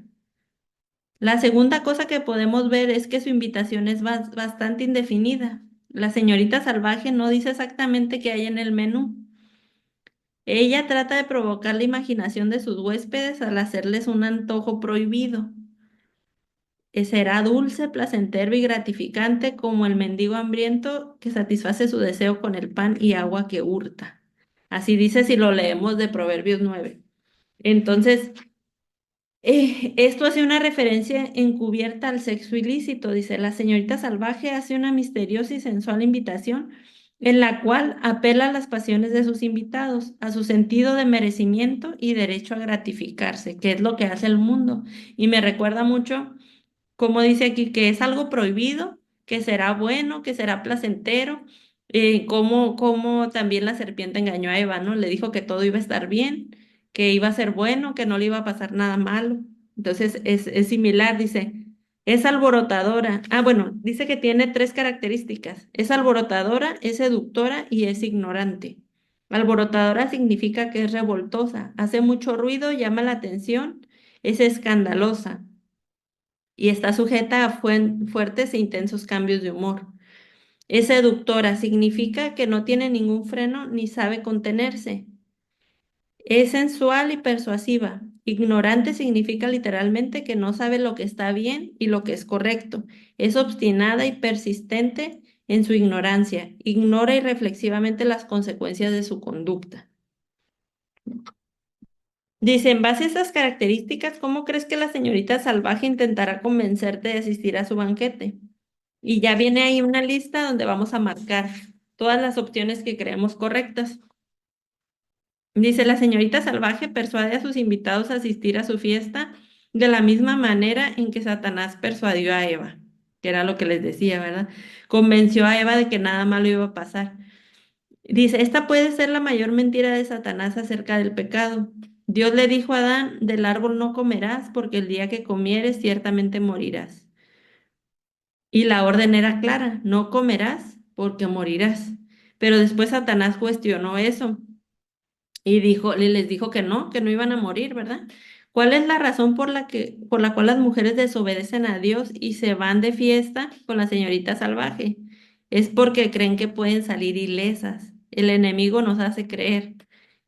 S1: La segunda cosa que podemos ver es que su invitación es bastante indefinida. La señorita salvaje no dice exactamente qué hay en el menú. Ella trata de provocar la imaginación de sus huéspedes al hacerles un antojo prohibido. Será dulce, placentero y gratificante como el mendigo hambriento que satisface su deseo con el pan y agua que hurta. Así dice si lo leemos de Proverbios 9. Entonces, esto hace una referencia encubierta al sexo ilícito. Dice, la señorita salvaje hace una misteriosa y sensual invitación en la cual apela a las pasiones de sus invitados, a su sentido de merecimiento y derecho a gratificarse, que es lo que hace el mundo. Y me recuerda mucho como dice aquí, que es algo prohibido, que será bueno, que será placentero, como también la serpiente engañó a Eva, ¿no? Le dijo que todo iba a estar bien, que iba a ser bueno, que no le iba a pasar nada malo. Entonces es similar, dice, es alborotadora. Ah, bueno, dice que tiene tres características. Es alborotadora, es seductora y es ignorante. Alborotadora significa que es revoltosa, hace mucho ruido, llama la atención, es escandalosa y está sujeta a fuertes e intensos cambios de humor. Es seductora, significa que no tiene ningún freno ni sabe contenerse. Es sensual y persuasiva. Ignorante significa literalmente que no sabe lo que está bien y lo que es correcto. Es obstinada y persistente en su ignorancia. Ignora irreflexivamente las consecuencias de su conducta. Dice, en base a esas características, ¿cómo crees que la señorita salvaje intentará convencerte de asistir a su banquete? Y ya viene ahí una lista donde vamos a marcar todas las opciones que creemos correctas. Dice, la señorita salvaje persuade a sus invitados a asistir a su fiesta de la misma manera en que Satanás persuadió a Eva, que era lo que les decía, ¿verdad? Convenció a Eva de que nada malo iba a pasar. Dice, esta puede ser la mayor mentira de Satanás acerca del pecado. Dios le dijo a Adán, del árbol no comerás, porque el día que comieres ciertamente morirás. Y la orden era clara, no comerás, porque morirás. Pero después Satanás cuestionó eso y les dijo que no iban a morir, ¿verdad? ¿Cuál es la razón por la cual las mujeres desobedecen a Dios y se van de fiesta con la señorita salvaje? Es porque creen que pueden salir ilesas. El enemigo nos hace creer.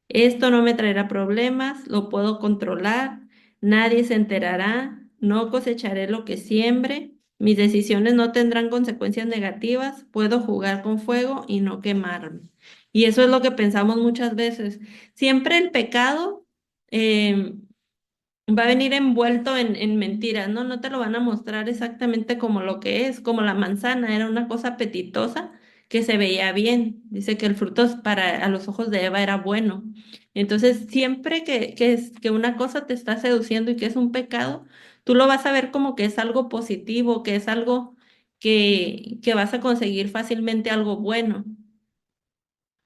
S1: Esto no me traerá problemas, lo puedo controlar, nadie se enterará, no cosecharé lo que siembre, mis decisiones no tendrán consecuencias negativas, puedo jugar con fuego y no quemarme. Y eso es lo que pensamos muchas veces. Siempre el pecado eh, va a venir envuelto en mentiras, ¿no? No te lo van a mostrar exactamente como lo que es, como la manzana, era una cosa apetitosa que se veía bien. Dice que el fruto para a los ojos de Eva era bueno. Entonces, siempre que una cosa te está seduciendo y que es un pecado, tú lo vas a ver como que es algo positivo, que es algo que vas a conseguir fácilmente algo bueno,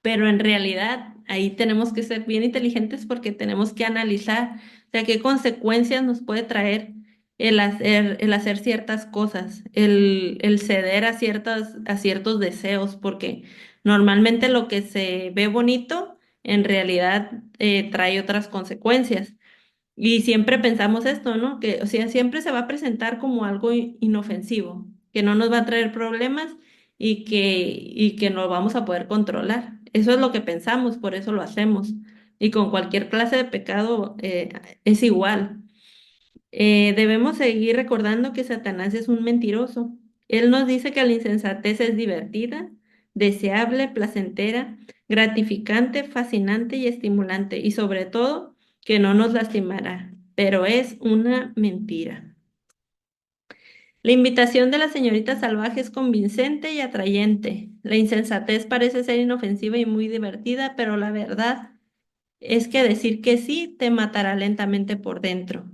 S1: pero en realidad ahí tenemos que ser bien inteligentes porque tenemos que analizar, o sea, qué consecuencias nos puede traer el hacer ciertas cosas, el ceder a ciertos deseos, porque normalmente lo que se ve bonito en realidad trae otras consecuencias. Y siempre pensamos esto, ¿no? Que, o sea, siempre se va a presentar como algo inofensivo, que no nos va a traer problemas y que no vamos a poder controlar. Eso es lo que pensamos, por eso lo hacemos. Y con cualquier clase de pecado es igual. Debemos seguir recordando que Satanás es un mentiroso. Él nos dice que la insensatez es divertida, deseable, placentera, gratificante, fascinante y estimulante, y sobre todo que no nos lastimará, pero es una mentira. La invitación de la señorita salvaje es convincente y atrayente. La insensatez parece ser inofensiva y muy divertida, pero la verdad es que decir que sí te matará lentamente por dentro.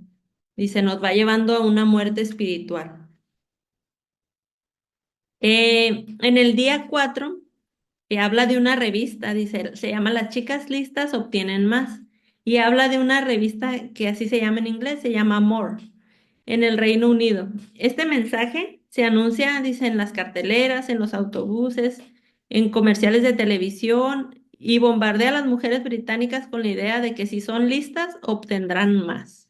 S1: Dice, nos va llevando a una muerte espiritual. En el día 4 habla de una revista, dice, se llama Las chicas listas obtienen más. Y habla de una revista que así se llama en inglés, se llama More, en el Reino Unido. Este mensaje se anuncia, dice, en las carteleras, en los autobuses, en comerciales de televisión y bombardea a las mujeres británicas con la idea de que si son listas, obtendrán más.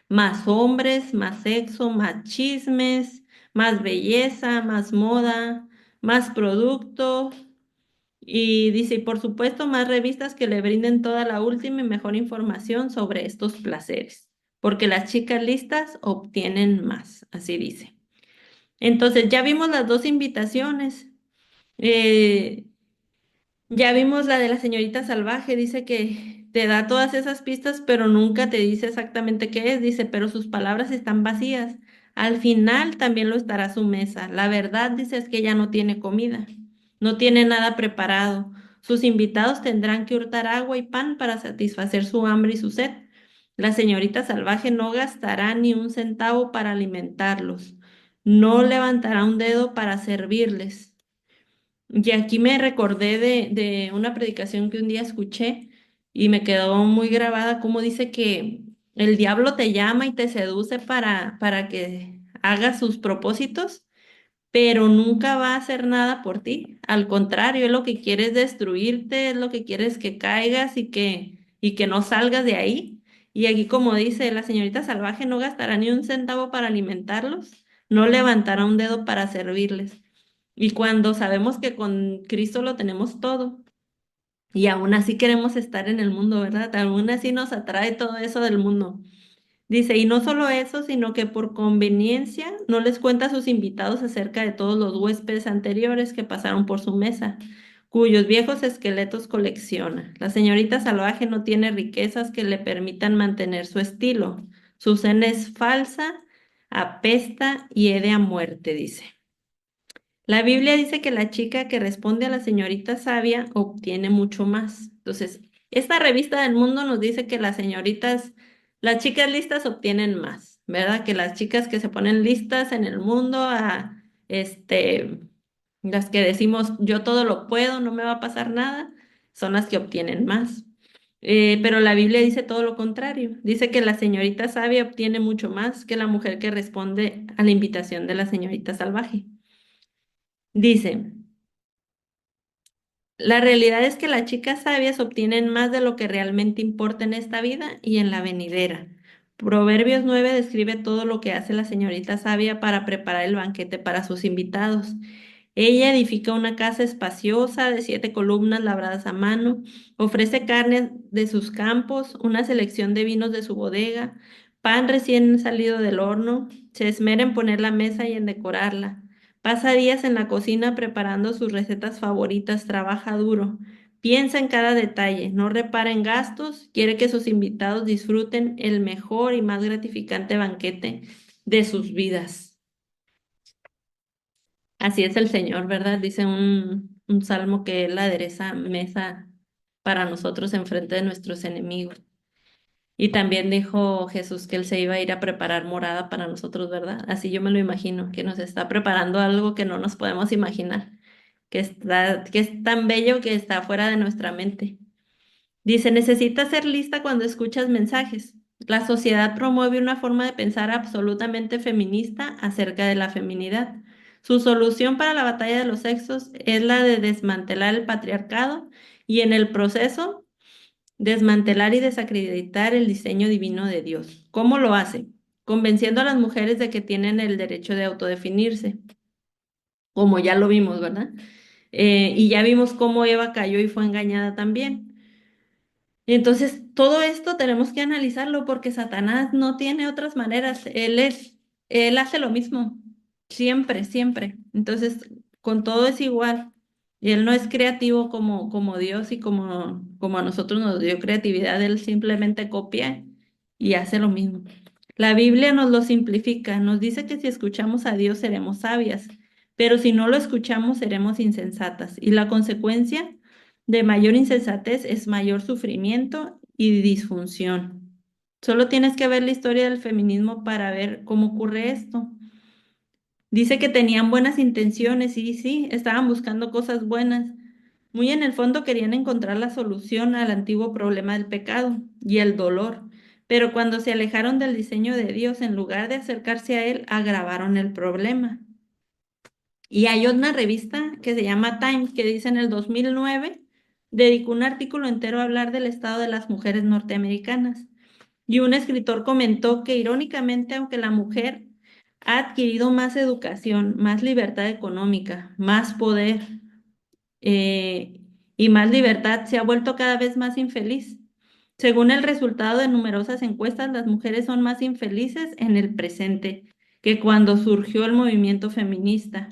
S1: Más hombres, más sexo, más chismes, más belleza, más moda, más productos. Y dice, y por supuesto, más revistas que le brinden toda la última y mejor información sobre estos placeres, porque las chicas listas obtienen más, así dice. Entonces, ya vimos las dos invitaciones. Eh, ya vimos la de la señorita salvaje, dice que te da todas esas pistas, pero nunca te dice exactamente qué es, dice, pero sus palabras están vacías. Al final también lo estará su mesa. La verdad, dice, es que ella no tiene comida, no tiene nada preparado. Sus invitados tendrán que hurtar agua y pan para satisfacer su hambre y su sed. La señorita salvaje no gastará ni un centavo para alimentarlos, no levantará un dedo para servirles. Y aquí me recordé de una predicación que un día escuché y me quedó muy grabada, como dice que el diablo te llama y te seduce para que hagas sus propósitos, pero nunca va a hacer nada por ti. Al contrario, él lo que quiere es destruirte, es lo que quiere es que caigas y que no salgas de ahí. Y aquí, como dice, la señorita salvaje no gastará ni un centavo para alimentarlos, no levantará un dedo para servirles. Y cuando sabemos que con Cristo lo tenemos todo, y aún así queremos estar en el mundo, ¿verdad? Aún así nos atrae todo eso del mundo. Dice, y no solo eso, sino que por conveniencia no les cuenta a sus invitados acerca de todos los huéspedes anteriores que pasaron por su mesa, cuyos viejos esqueletos colecciona. La señorita salvaje no tiene riquezas que le permitan mantener su estilo. Su cena es falsa, apesta y hede a muerte, dice. La Biblia dice que la chica que responde a la señorita sabia obtiene mucho más. Entonces, esta revista del mundo nos dice que las señoritas, las chicas listas obtienen más. ¿verdad? Que las chicas que se ponen listas en el mundo, este, las que decimos yo todo lo puedo, no me va a pasar nada, son las que obtienen más. Pero la Biblia dice todo lo contrario. Dice que la señorita sabia obtiene mucho más que la mujer que responde a la invitación de la señorita salvaje. Dice, la realidad es que las chicas sabias obtienen más de lo que realmente importa en esta vida y en la venidera. Proverbios 9 describe todo lo que hace la señorita sabia para preparar el banquete para sus invitados. Ella edifica una casa espaciosa de 7 columnas labradas a mano, ofrece carne de sus campos, una selección de vinos de su bodega, pan recién salido del horno, se esmera en poner la mesa y en decorarla. Pasa días en la cocina preparando sus recetas favoritas, trabaja duro, piensa en cada detalle, no repara en gastos, quiere que sus invitados disfruten el mejor y más gratificante banquete de sus vidas. Así es el Señor, ¿verdad? Dice un salmo que Él adereza mesa para nosotros enfrente de nuestros enemigos. Y también dijo Jesús que Él se iba a ir a preparar morada para nosotros, ¿verdad? Así yo me lo imagino, que nos está preparando algo que no nos podemos imaginar, que es tan bello que está fuera de nuestra mente. Dice, necesitas ser lista cuando escuchas mensajes. La sociedad promueve una forma de pensar absolutamente feminista acerca de la feminidad. Su solución para la batalla de los sexos es la de desmantelar el patriarcado y en el proceso desmantelar y desacreditar el diseño divino de Dios. ¿Cómo lo hace? Convenciendo a las mujeres de que tienen el derecho de autodefinirse, como ya lo vimos, ¿verdad? Y ya vimos cómo Eva cayó y fue engañada también. Y entonces, todo esto tenemos que analizarlo porque Satanás no tiene otras maneras. Él hace lo mismo, siempre, siempre. Entonces, con todo es igual. Y él no es creativo como Dios y como a nosotros nos dio creatividad, él simplemente copia y hace lo mismo. La Biblia nos lo simplifica, nos dice que si escuchamos a Dios seremos sabias, pero si no lo escuchamos seremos insensatas. Y la consecuencia de mayor insensatez es mayor sufrimiento y disfunción. Solo tienes que ver la historia del feminismo para ver cómo ocurre esto. Dice que tenían buenas intenciones y sí, estaban buscando cosas buenas. Muy en el fondo querían encontrar la solución al antiguo problema del pecado y el dolor. Pero cuando se alejaron del diseño de Dios, en lugar de acercarse a Él, agravaron el problema. Y hay una revista que se llama Time, que dice en el 2009, dedicó un artículo entero a hablar del estado de las mujeres norteamericanas. Y un escritor comentó que irónicamente, aunque la mujer ha adquirido más educación, más libertad económica, más poder y más libertad, se ha vuelto cada vez más infeliz. Según el resultado de numerosas encuestas, las mujeres son más infelices en el presente que cuando surgió el movimiento feminista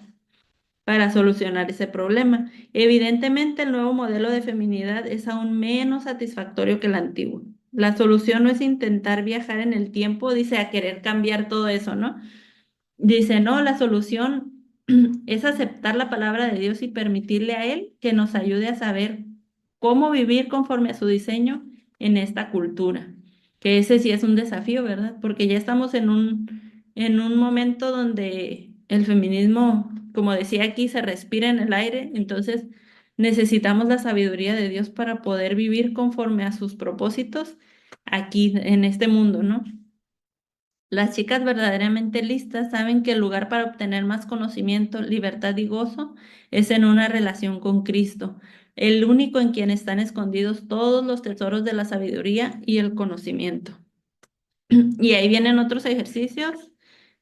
S1: para solucionar ese problema. Evidentemente, el nuevo modelo de feminidad es aún menos satisfactorio que el antiguo. La solución no es intentar viajar en el tiempo, dice, a querer cambiar todo eso, ¿no? Dice, no, la solución es aceptar la palabra de Dios y permitirle a Él que nos ayude a saber cómo vivir conforme a su diseño en esta cultura. Que ese sí es un desafío, ¿verdad? Porque ya estamos en un momento donde el feminismo, como decía aquí, se respira en el aire, entonces necesitamos la sabiduría de Dios para poder vivir conforme a sus propósitos aquí en este mundo, ¿no? Las chicas verdaderamente listas saben que el lugar para obtener más conocimiento, libertad y gozo es en una relación con Cristo, el único en quien están escondidos todos los tesoros de la sabiduría y el conocimiento. Y ahí vienen otros ejercicios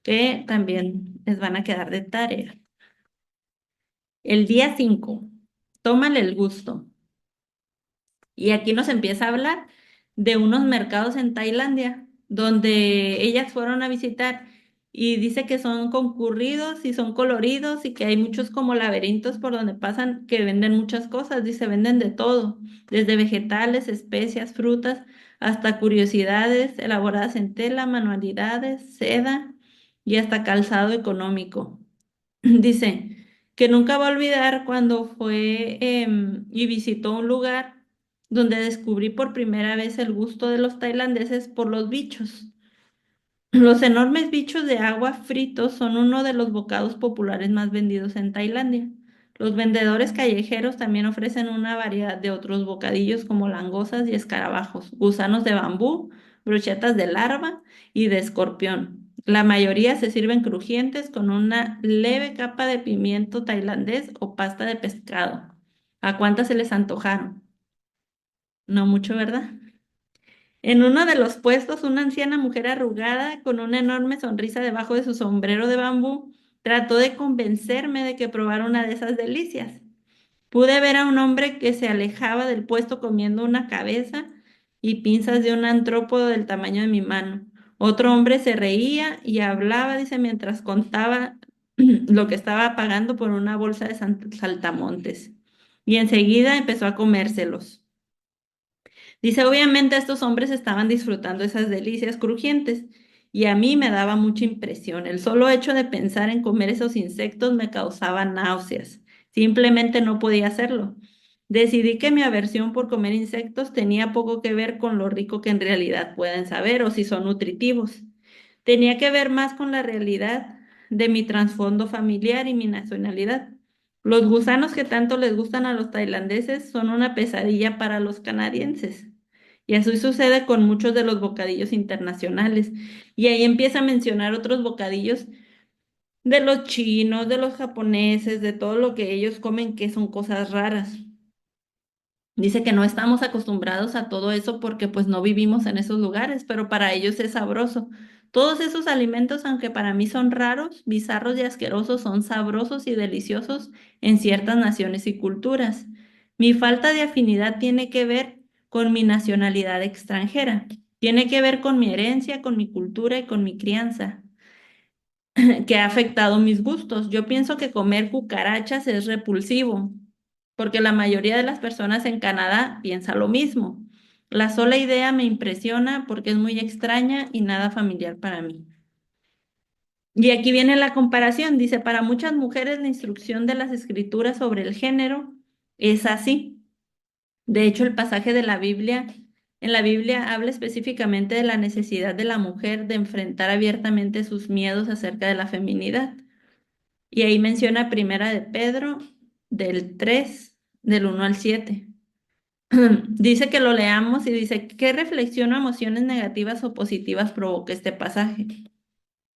S1: que también les van a quedar de tarea. El día 5, tómale el gusto. Y aquí nos empieza a hablar de unos mercados en Tailandia, donde ellas fueron a visitar y dice que son concurridos y son coloridos y que hay muchos como laberintos por donde pasan que venden muchas cosas, dice, venden de todo, desde vegetales, especias, frutas, hasta curiosidades elaboradas en tela, manualidades, seda y hasta calzado económico. Dice que nunca va a olvidar cuando fue y visitó un lugar donde descubrí por primera vez el gusto de los tailandeses por los bichos. Los enormes bichos de agua fritos son uno de los bocados populares más vendidos en Tailandia. Los vendedores callejeros también ofrecen una variedad de otros bocadillos como langostas y escarabajos, gusanos de bambú, brochetas de larva y de escorpión. La mayoría se sirven crujientes con una leve capa de pimiento tailandés o pasta de pescado. ¿A cuántas se les antojaron? No mucho, ¿verdad? En uno de los puestos, una anciana mujer arrugada, con una enorme sonrisa debajo de su sombrero de bambú, trató de convencerme de que probara una de esas delicias. Pude ver a un hombre que se alejaba del puesto comiendo una cabeza y pinzas de un antrópodo del tamaño de mi mano. Otro hombre se reía y hablaba, dice, mientras contaba lo que estaba pagando por una bolsa de saltamontes. Y enseguida empezó a comérselos. Dice, obviamente estos hombres estaban disfrutando esas delicias crujientes y a mí me daba mucha impresión. El solo hecho de pensar en comer esos insectos me causaba náuseas. Simplemente no podía hacerlo. Decidí que mi aversión por comer insectos tenía poco que ver con lo rico que en realidad pueden saber o si son nutritivos. Tenía que ver más con la realidad de mi trasfondo familiar y mi nacionalidad. Los gusanos que tanto les gustan a los tailandeses son una pesadilla para los canadienses. Y así sucede con muchos de los bocadillos internacionales. Y ahí empieza a mencionar otros bocadillos de los chinos, de los japoneses, de todo lo que ellos comen, que son cosas raras. Dice que no estamos acostumbrados a todo eso porque pues no vivimos en esos lugares, pero para ellos es sabroso. Todos esos alimentos, aunque para mí son raros, bizarros y asquerosos, son sabrosos y deliciosos en ciertas naciones y culturas. Mi falta de afinidad tiene que ver con mi nacionalidad extranjera, tiene que ver con mi herencia, con mi cultura y con mi crianza que ha afectado mis gustos. Yo pienso que comer cucarachas es repulsivo, porque la mayoría de las personas en Canadá piensa lo mismo. La sola idea me impresiona porque es muy extraña y nada familiar para mí. Y aquí viene la comparación. Dice, para muchas mujeres la instrucción de las escrituras sobre el género es así. De hecho, el pasaje de la Biblia, en la Biblia habla específicamente de la necesidad de la mujer de enfrentar abiertamente sus miedos acerca de la feminidad. Y ahí menciona Primera de Pedro, del 3 del 1 al 7. Dice que lo leamos y dice, ¿qué reflexión o emociones negativas o positivas provoca este pasaje?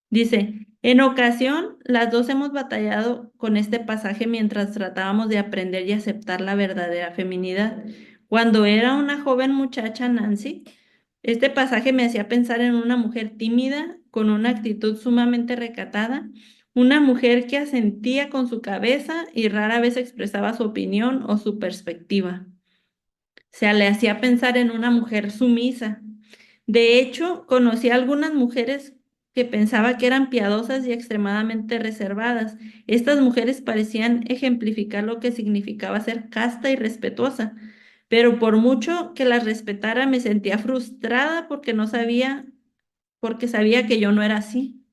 S1: Dice, en ocasión, las dos hemos batallado con este pasaje mientras tratábamos de aprender y aceptar la verdadera feminidad. Cuando era una joven muchacha, Nancy, este pasaje me hacía pensar en una mujer tímida, con una actitud sumamente recatada, una mujer que asentía con su cabeza y rara vez expresaba su opinión o su perspectiva. Se le hacía pensar en una mujer sumisa. De hecho, conocí a algunas mujeres que pensaba que eran piadosas y extremadamente reservadas. Estas mujeres parecían ejemplificar lo que significaba ser casta y respetuosa, pero por mucho que las respetara me sentía frustrada porque no sabía, porque sabía que yo no era así.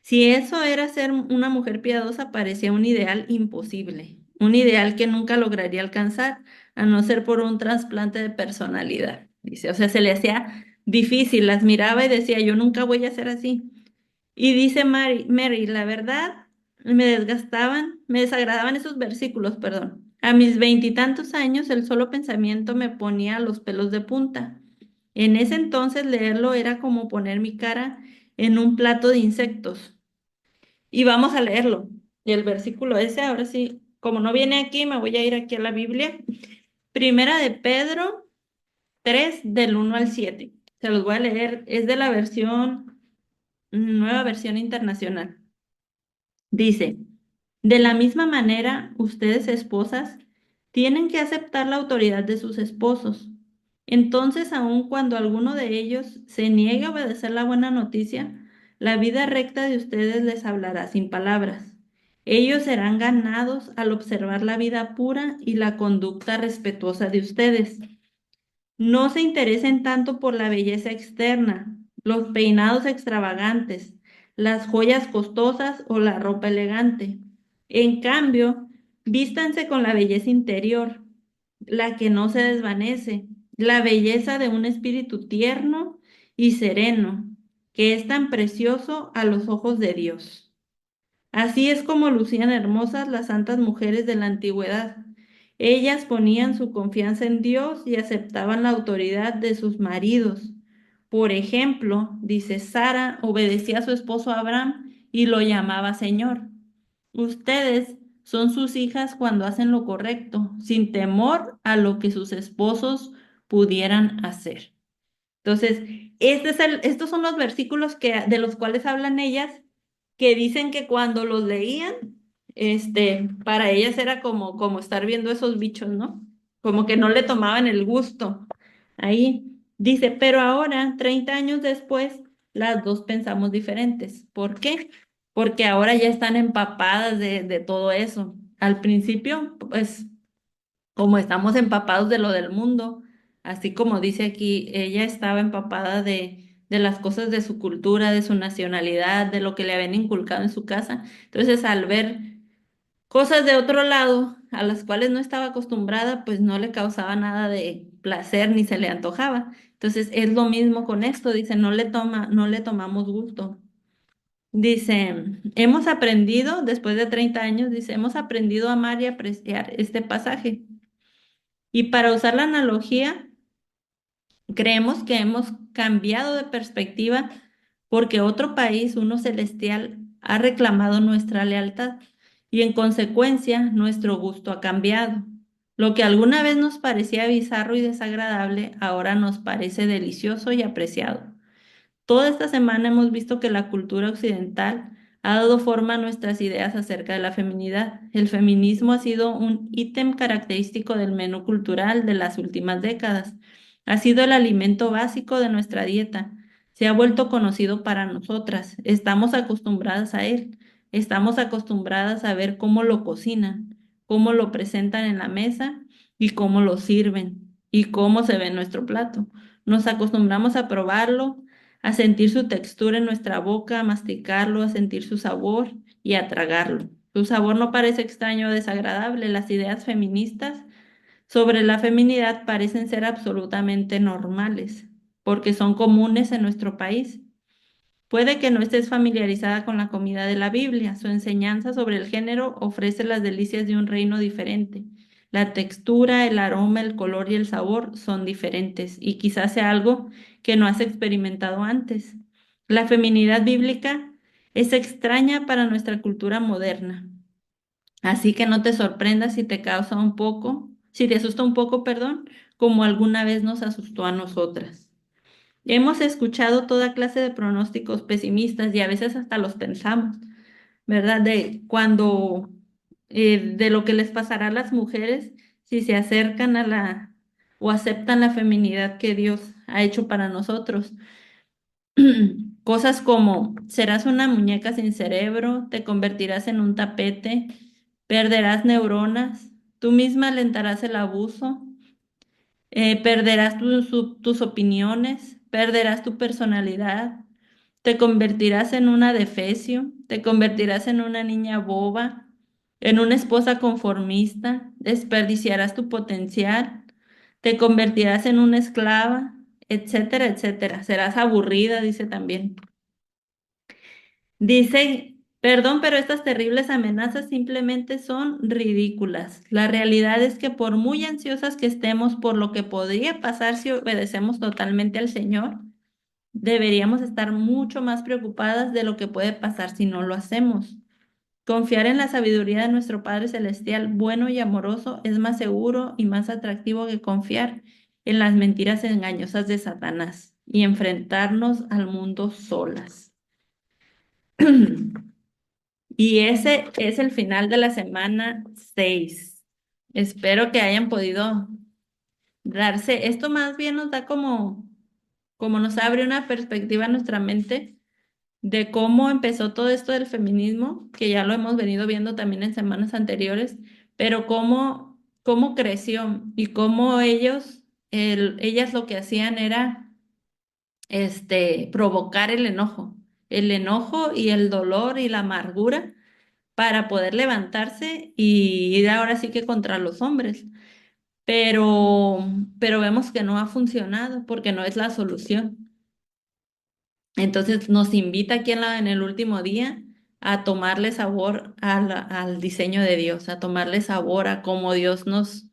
S1: Si eso era ser una mujer piadosa, parecía un ideal imposible, un ideal que nunca lograría alcanzar, a no ser por un trasplante de personalidad. Dice, o sea, se le hacía difícil, las miraba y decía, yo nunca voy a ser así. Y dice Mary, la verdad, me desagradaban esos versículos, perdón. A mis veintitantos años, el solo pensamiento me ponía los pelos de punta. En ese entonces, leerlo era como poner mi cara en un plato de insectos. Y vamos a leerlo. Y el versículo ese, ahora sí, como no viene aquí, me voy a ir aquí a la Biblia. Primera de Pedro 3 del 1 al 7. Se los voy a leer. Es de la versión, nueva versión internacional. Dice, de la misma manera, ustedes esposas tienen que aceptar la autoridad de sus esposos. Entonces, aun cuando alguno de ellos se niegue a obedecer la buena noticia, la vida recta de ustedes les hablará sin palabras. Ellos serán ganados al observar la vida pura y la conducta respetuosa de ustedes. No se interesen tanto por la belleza externa, los peinados extravagantes, las joyas costosas o la ropa elegante. En cambio, vístanse con la belleza interior, la que no se desvanece, la belleza de un espíritu tierno y sereno, que es tan precioso a los ojos de Dios. Así es como lucían hermosas las santas mujeres de la antigüedad. Ellas ponían su confianza en Dios y aceptaban la autoridad de sus maridos. Por ejemplo, dice, Sara obedecía a su esposo Abraham y lo llamaba Señor. Ustedes son sus hijas cuando hacen lo correcto, sin temor a lo que sus esposos pudieran hacer. Entonces, estos son los versículos de los cuales hablan ellas, que dicen que cuando los leían, para ellas era como estar viendo esos bichos, ¿no? Como que no le tomaban el gusto. Ahí dice, pero ahora, 30 años después, las dos pensamos diferentes. ¿Por qué? Porque ahora ya están empapadas de todo eso. Al principio, pues como estamos empapados de lo del mundo, así como dice aquí, ella estaba empapada de las cosas de su cultura, de su nacionalidad, de lo que le habían inculcado en su casa. Entonces, al ver cosas de otro lado a las cuales no estaba acostumbrada, pues no le causaba nada de placer ni se le antojaba. Entonces, es lo mismo con esto, dice, no le tomamos gusto. Dice, hemos aprendido, después de 30 años, dice, hemos aprendido a amar y apreciar este pasaje. Y para usar la analogía, creemos que hemos cambiado de perspectiva porque otro país, uno celestial, ha reclamado nuestra lealtad y en consecuencia nuestro gusto ha cambiado. Lo que alguna vez nos parecía bizarro y desagradable, ahora nos parece delicioso y apreciado. Toda esta semana hemos visto que la cultura occidental ha dado forma a nuestras ideas acerca de la feminidad. El feminismo ha sido un ítem característico del menú cultural de las últimas décadas. Ha sido el alimento básico de nuestra dieta. Se ha vuelto conocido para nosotras. Estamos acostumbradas a él. Estamos acostumbradas a ver cómo lo cocinan, cómo lo presentan en la mesa y cómo lo sirven y cómo se ve en nuestro plato. Nos acostumbramos a probarlo, a sentir su textura en nuestra boca, a masticarlo, a sentir su sabor y a tragarlo. Su sabor no parece extraño o desagradable. Las ideas feministas sobre la feminidad parecen ser absolutamente normales, porque son comunes en nuestro país. Puede que no estés familiarizada con la comida de la Biblia. Su enseñanza sobre el género ofrece las delicias de un reino diferente. La textura, el aroma, el color y el sabor son diferentes y quizás sea algo que no has experimentado antes. La feminidad bíblica es extraña para nuestra cultura moderna, así que no te sorprendas si te causa un poco, si te asusta un poco, perdón, como alguna vez nos asustó a nosotras. Hemos escuchado toda clase de pronósticos pesimistas y a veces hasta los pensamos, ¿verdad? De lo que les pasará a las mujeres si se acercan a o aceptan la feminidad que Dios ha hecho para nosotros. Cosas como serás una muñeca sin cerebro, te convertirás en un tapete, perderás neuronas, tú misma alentarás el abuso, perderás tus opiniones, perderás tu personalidad, te convertirás en una defecio, te convertirás en una niña boba, en una esposa conformista, desperdiciarás tu potencial, te convertirás en una esclava, etcétera, etcétera. Serás aburrida, dice también. Dice, perdón, pero estas terribles amenazas simplemente son ridículas. La realidad es que por muy ansiosas que estemos por lo que podría pasar si obedecemos totalmente al Señor, deberíamos estar mucho más preocupadas de lo que puede pasar si no lo hacemos. Confiar en la sabiduría de nuestro Padre Celestial, bueno y amoroso, es más seguro y más atractivo que confiar en las mentiras engañosas de Satanás y enfrentarnos al mundo solas. Y ese es el final de la semana 6. Espero que hayan podido darse, esto más bien nos da como nos abre una perspectiva a nuestra mente de cómo empezó todo esto del feminismo, que ya lo hemos venido viendo también en semanas anteriores, pero cómo creció y cómo ellas lo que hacían era provocar el enojo y el dolor y la amargura para poder levantarse y ir ahora sí que contra los hombres. Pero, pero vemos que no ha funcionado porque no es la solución. Entonces nos invita aquí en el último día a tomarle sabor al diseño de Dios, a tomarle sabor a cómo Dios nos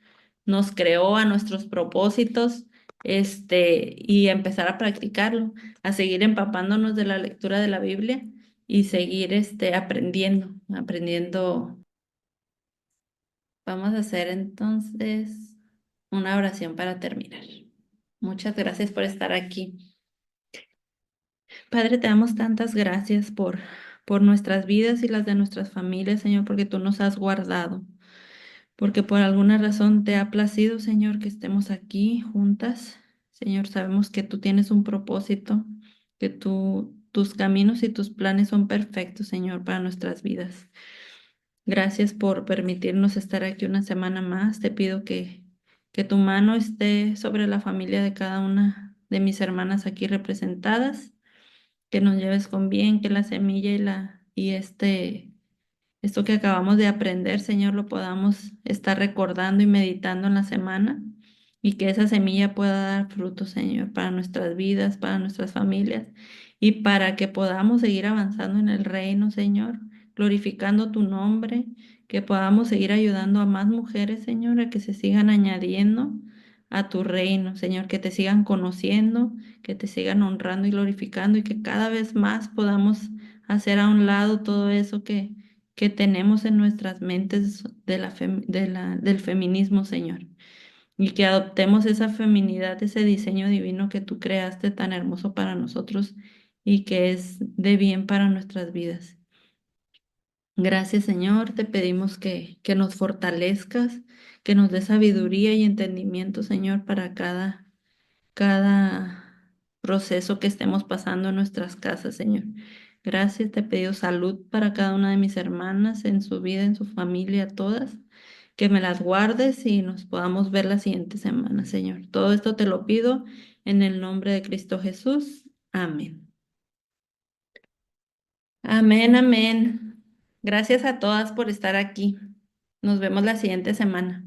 S1: creó, a nuestros propósitos, y empezar a practicarlo, a seguir empapándonos de la lectura de la Biblia y seguir aprendiendo. Vamos a hacer entonces una oración para terminar. Muchas gracias por estar aquí. Padre, te damos tantas gracias por nuestras vidas y las de nuestras familias, Señor, porque tú nos has guardado, porque por alguna razón te ha placido, Señor, que estemos aquí juntas. Señor, sabemos que tú tienes un propósito, que tus caminos y tus planes son perfectos, Señor, para nuestras vidas. Gracias por permitirnos estar aquí una semana más. Te pido que tu mano esté sobre la familia de cada una de mis hermanas aquí representadas, que nos lleves con bien, que la semilla esto que acabamos de aprender, Señor, lo podamos estar recordando y meditando en la semana y que esa semilla pueda dar fruto, Señor, para nuestras vidas, para nuestras familias y para que podamos seguir avanzando en el reino, Señor, glorificando tu nombre, que podamos seguir ayudando a más mujeres, Señor, a que se sigan añadiendo a tu reino, Señor, que te sigan conociendo, que te sigan honrando y glorificando y que cada vez más podamos hacer a un lado todo eso que tenemos en nuestras mentes del feminismo, Señor, y que adoptemos esa feminidad, ese diseño divino que tú creaste tan hermoso para nosotros y que es de bien para nuestras vidas. Gracias, Señor, te pedimos que nos fortalezcas, que nos dé sabiduría y entendimiento, Señor, para cada proceso que estemos pasando en nuestras casas, Señor. Gracias, te pido salud para cada una de mis hermanas en su vida, en su familia, todas, que me las guardes y nos podamos ver la siguiente semana, Señor. Todo esto te lo pido en el nombre de Cristo Jesús. Amén. Amén, amén. Gracias a todas por estar aquí. Nos vemos la siguiente semana.